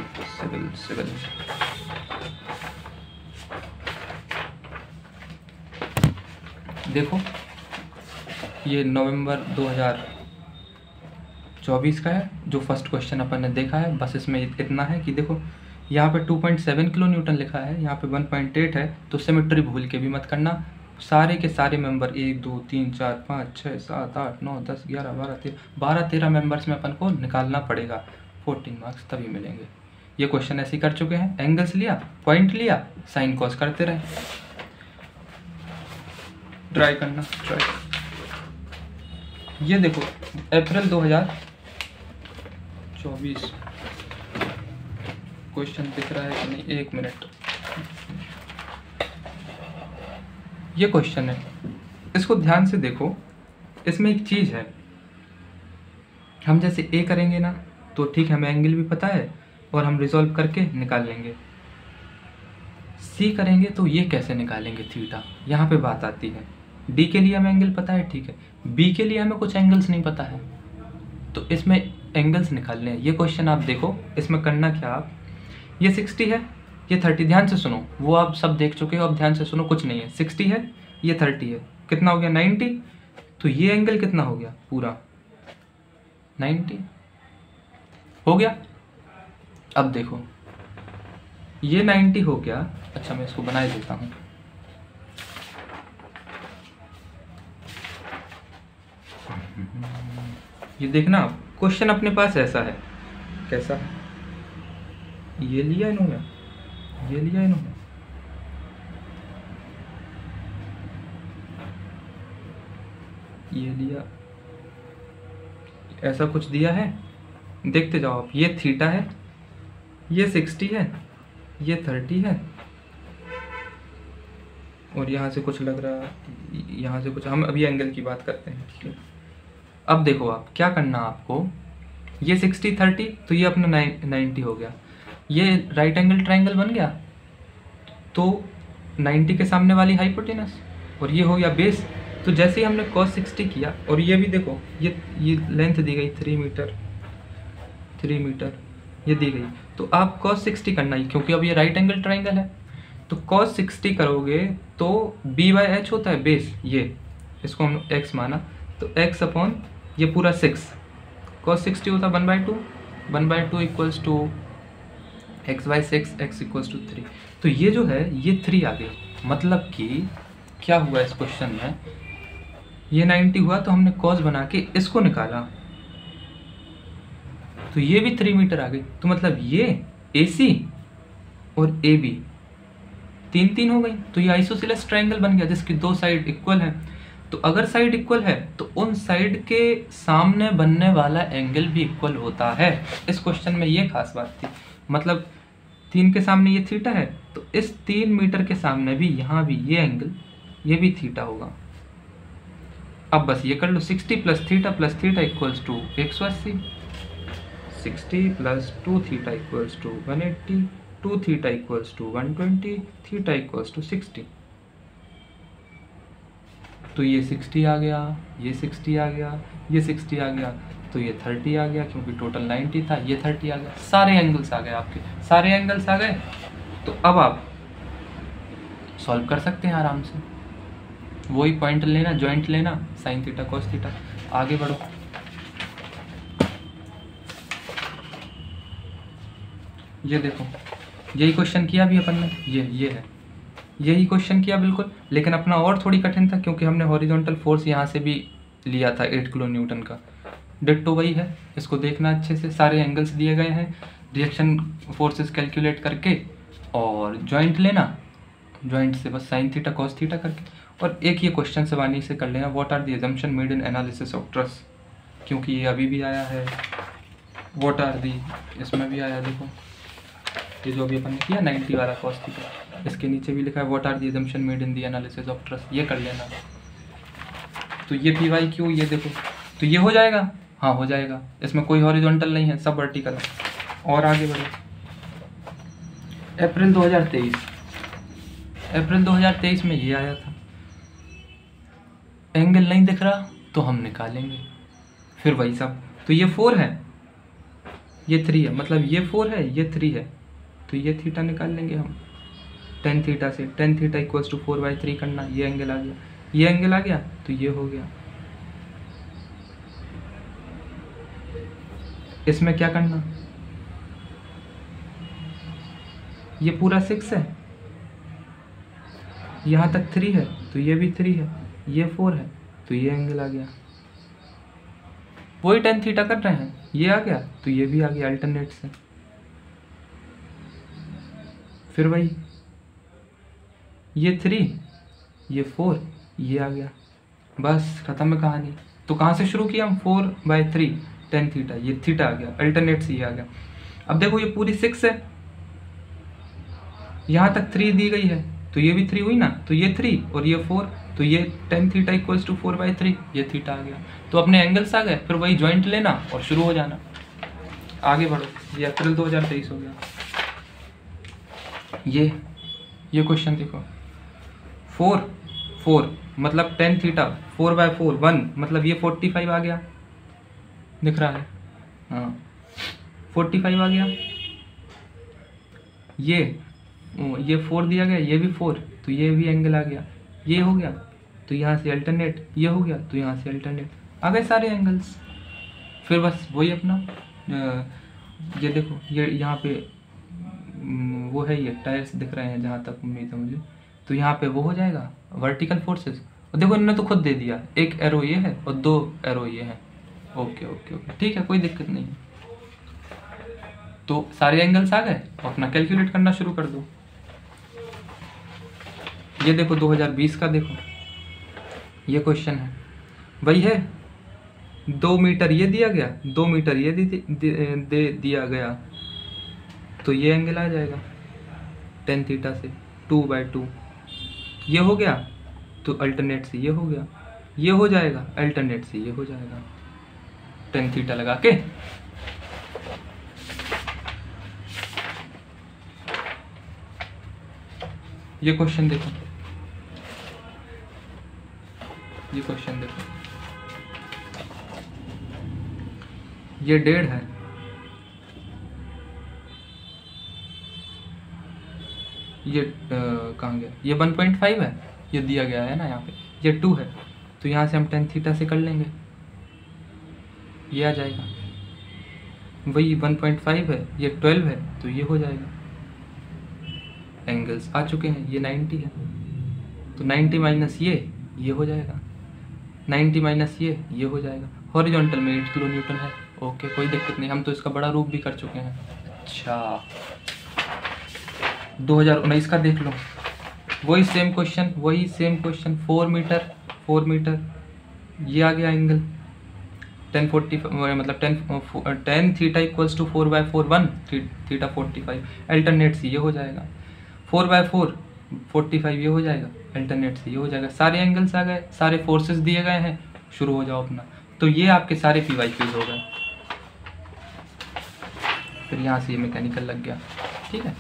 देखो, ये नवंबर 2024 का है, जो फर्स्ट क्वेश्चन अपन ने देखा है। बस इसमें इतना है कि देखो यहाँ पे 2.7 किलो न्यूटन लिखा है, यहाँ पे 1.8 है, तो सिमेट्री भूल के भी मत करना। सारे के सारे मेंबर 1 2 3 4 5 6 7 8 9 10 11 12 13 मेंबर्स में अपन को निकालना पड़ेगा। 14 मार्क्स तभी मिलेंगे। ये क्वेश्चन ऐसे ही कर चुके हैं। एंगल्स लिया, पॉइंट लिया, साइन कॉस करते रहे। ट्राई करना, ये देखो अप्रैल 2024 क्वेश्चन दिख रहा है कि नहीं, 1 मिनट। ये क्वेश्चन है, इसको ध्यान से देखो। इसमें एक चीज़ है, हम जैसे A करेंगे ना तो ठीक है, हमें एंगल भी पता है और हम रिजॉल्व करके निकाल लेंगे। C करेंगे तो ये कैसे निकालेंगे थीटा, यहाँ पे बात आती है। D के लिए हमें एंगल पता है, ठीक है, B के लिए हमें कुछ एंगल्स नहीं पता है, तो इसमें एंगल्स निकालने हैं। ये क्वेश्चन आप देखो, इसमें करना क्या, आप ये 60 है, ये 30, ध्यान से सुनो, वो आप सब देख चुके हो, अब ध्यान से सुनो, कुछ नहीं है। 60 है, ये 30 है, कितना हो गया 90, तो ये एंगल कितना हो गया पूरा 90 हो गया। अब देखो ये 90 हो गया। अच्छा मैं इसको बना देता हूँ। ये देखना क्वेश्चन अपने पास ऐसा है, कैसा है, ये लिया इन्होंने, ये लिया इन्होंने, ये लिया, ऐसा कुछ दिया है। देखते जाओ आप, ये थीटा है, ये 60 है, ये 30 है, और यहाँ से कुछ लग रहा है, यहाँ से कुछ, हम अभी एंगल की बात करते हैं, ठीक है। अब देखो आप क्या करना आपको, ये 60 30 तो ये अपना 90 हो गया, ये राइट एंगल ट्रायंगल बन गया, तो 90 के सामने वाली हाइपोटेनस, और ये हो गया बेस। तो जैसे ही हमने cos 60 किया, और ये भी देखो ये लेंथ दी गई 3 मीटर, 3 मीटर ये दी गई, तो आप cos 60 करना ही, क्योंकि अब ये राइट एंगल ट्रायंगल है, तो cos 60 करोगे तो b/h होता है बेस, ये इसको हम x माना, तो x अपॉन ये पूरा 6, cos 60 होता है 1/2, 1/2 equals to x/6, x equals to 3। तो ये जो है ये 3 आ गई, मतलब कि क्या हुआ इस क्वेश्चन में, ये 90 हुआ तो हमने cos बना के इसको निकाला, तो ये भी 3 मीटर आ गई। तो मतलब ये AC और AB 3 हो गई, तो ये आइसोसेलेस ट्रायंगल बन गया जिसकी दो साइड इक्वल है। तो अगर साइड इक्वल है तो उन साइड के सामने बनने वाला एंगल भी इक्वल होता है। इस क्वेश्चन में ये खास बात थी, मतलब 3 के सामने ये थीटा है, तो इस 3 मीटर के सामने भी यहाँ भी ये एंगल, ये भी थीटा होगा। अब बस ये कर लो, 60 plus theta equals to 180, 60 plus 2 theta equals to 180, 2 theta equals to 120, theta equals to 60। तो ये 60 आ गया, ये 60 आ गया, ये 60 आ गया, तो ये 30 आ गया, क्योंकि टोटल 90 था, ये 30 आ गया। सारे एंगल्स आ गए आपके, सारे एंगल्स आ गए। तो अब आप सॉल्व कर सकते हैं आराम से, वही पॉइंट लेना, जॉइंट लेना, साइन थीटा कॉस थीटा। आगे बढ़ो, ये देखो यही क्वेश्चन किया भी अपन ने, ये है, यही क्वेश्चन किया बिल्कुल, लेकिन अपना और थोड़ी कठिन था, क्योंकि हमने हॉरिजॉन्टल फोर्स यहाँ से भी लिया था 8 किलो न्यूटन का। डिट्टो वही है, इसको देखना अच्छे से, सारे एंगल्स दिए गए हैं, रिएक्शन फोर्सेस कैलकुलेट करके, और जॉइंट लेना, जॉइंट से बस साइन थीटा कॉस थीटा करके। और एक ये क्वेश्चन से वानी से कर लेना, what are the assumption made in analysis of truss, क्योंकि ये अभी भी आया है। व्हाट आर दी, इसमें भी आया, देखो ये जो अभी अपन ने किया 90 वाला कॉस थीटा, इसके नीचे भी लिखा है what are the assumption made in the analysis of truss, ये कर लेना। तो ये PYQ, ये देखो, तो ये हो जाएगा, हाँ हो जाएगा, इसमें कोई हॉरिजॉन्टल नहीं है, सब वर्टिकल है। और आगे बढ़ो, अप्रैल 2023 में ये आया था, एंगल नहीं दिख रहा तो हम निकालेंगे, फिर वही सब। तो ये 4 है, ये 3 है, मतलब ये 4 है, ये 3 है, तो ये थीटा निकाल लेंगे हम tan थीटा से, tan थीटा इक्वल्स टू 4/3 करना, ये एंगल आ गया, ये एंगल आ गया, तो ये हो गया। इसमें क्या करना, ये पूरा 6 है, यहाँ तक 3 है, तो ये भी 3 है, ये 4 है, तो ये एंगल आ गया। वही tan थीटा कर रहे हैं, ये आ गया, तो ये भी आ गया अल्टरनेट से, फिर वही ये 3, ये 4, ये आ गया, बस खत्म है कहानी। तो कहाँ से शुरू किया हम, 4/3 tan थीटा, ये थीटा आ गया, अल्टरनेट से ये आ गया। अब देखो ये पूरी 6 है, यहाँ तक 3 दी गई है, तो ये भी 3 हुई ना, तो ये 3 और ये 4, तो ये tan थीटा इक्वल्स टू 4/3, ये थीटा आ गया। तो अपने एंगल्स आ गए, फिर वही जॉइंट लेना और शुरू हो जाना। आगे बढ़ो, ये अप्रैल 2023 हो गया। ये क्वेश्चन देखो, 4 मतलब tan थीटा 4/4 1, मतलब ये 45 आ गया, दिख रहा है, हाँ 45 आ गया। ये 4 दिया गया, ये भी 4, तो ये भी एंगल आ गया, ये हो गया, तो यहाँ से अल्टरनेट ये हो गया, तो यहाँ से अल्टरनेट, आ गए सारे एंगल्स। फिर बस वही अपना ये देखो, ये यहाँ पे वो है, ये टायर्स दिख रहे हैं जहाँ तक उम्मीद है मुझे, तो यहाँ पे वो हो जाएगा वर्टिकल फोर्सेस। और देखो इन्होंने तो खुद दे दिया, एक एरो ये है और 2 एरो ये है। ओके ओके ओके, ठीक है, कोई दिक्कत नहीं है। तो सारे एंगल्स आ गए, अपना कैलकुलेट करना शुरू कर दो। ये देखो 2020 का देखो, ये क्वेश्चन है, वही है 2 मीटर ये दिया गया, 2 मीटर ये दे दिया गया, तो ये एंगल आ जाएगा tan थीटा से 2/2। ये हो गया तो अल्टरनेट से ये हो गया, ये हो जाएगा अल्टरनेट से ये हो जाएगा, tan थीटा लगा के। ये क्वेश्चन देखो, ये क्वेश्चन देखो, ये 1.5 है, ये कहाँ गया, ये 1.5 है, ये दिया गया है ना यहाँ पे, ये 2 है, तो यहाँ से हम tan थीटा से कर लेंगे, ये आ जाएगा। वही 1.5 है, ये 12 है, तो ये हो जाएगा। एंगल्स आ चुके हैं, ये 90 है, तो 90 माइनस ये हो जाएगा, 90 माइनस ये हो जाएगा। हॉरिजॉन्टल में 8 किलो न्यूटन है। ओके, कोई दिक्कत नहीं, हम तो इसका बड़ा रूप भी कर चुके हैं। अच्छा 2019 का देख लो, वही सेम क्वेश्चन 4 मीटर ये आ गया एंगल 1045, मतलब 10 theta equals to 4/4 1 theta 45, alternate से ये हो जाएगा 4/4 45, ये हो जाएगा अल्टरनेट से ये हो जाएगा। सारे एंगल्स आ गए, सारे फोर्सेस दिए गए हैं, शुरू हो जाओ अपना। तो ये आपके सारे PYQs हो गए। फिर यहाँ से ये मैकेनिकल लग गया, ठीक है।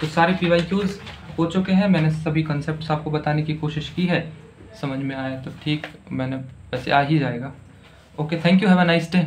तो सारे PYQs हो चुके हैं, मैंने सभी कंसेप्ट आपको बताने की कोशिश की है, समझ में आया तो ठीक, मैंने वैसे आ ही जाएगा। Okay, thank you, have a nice day.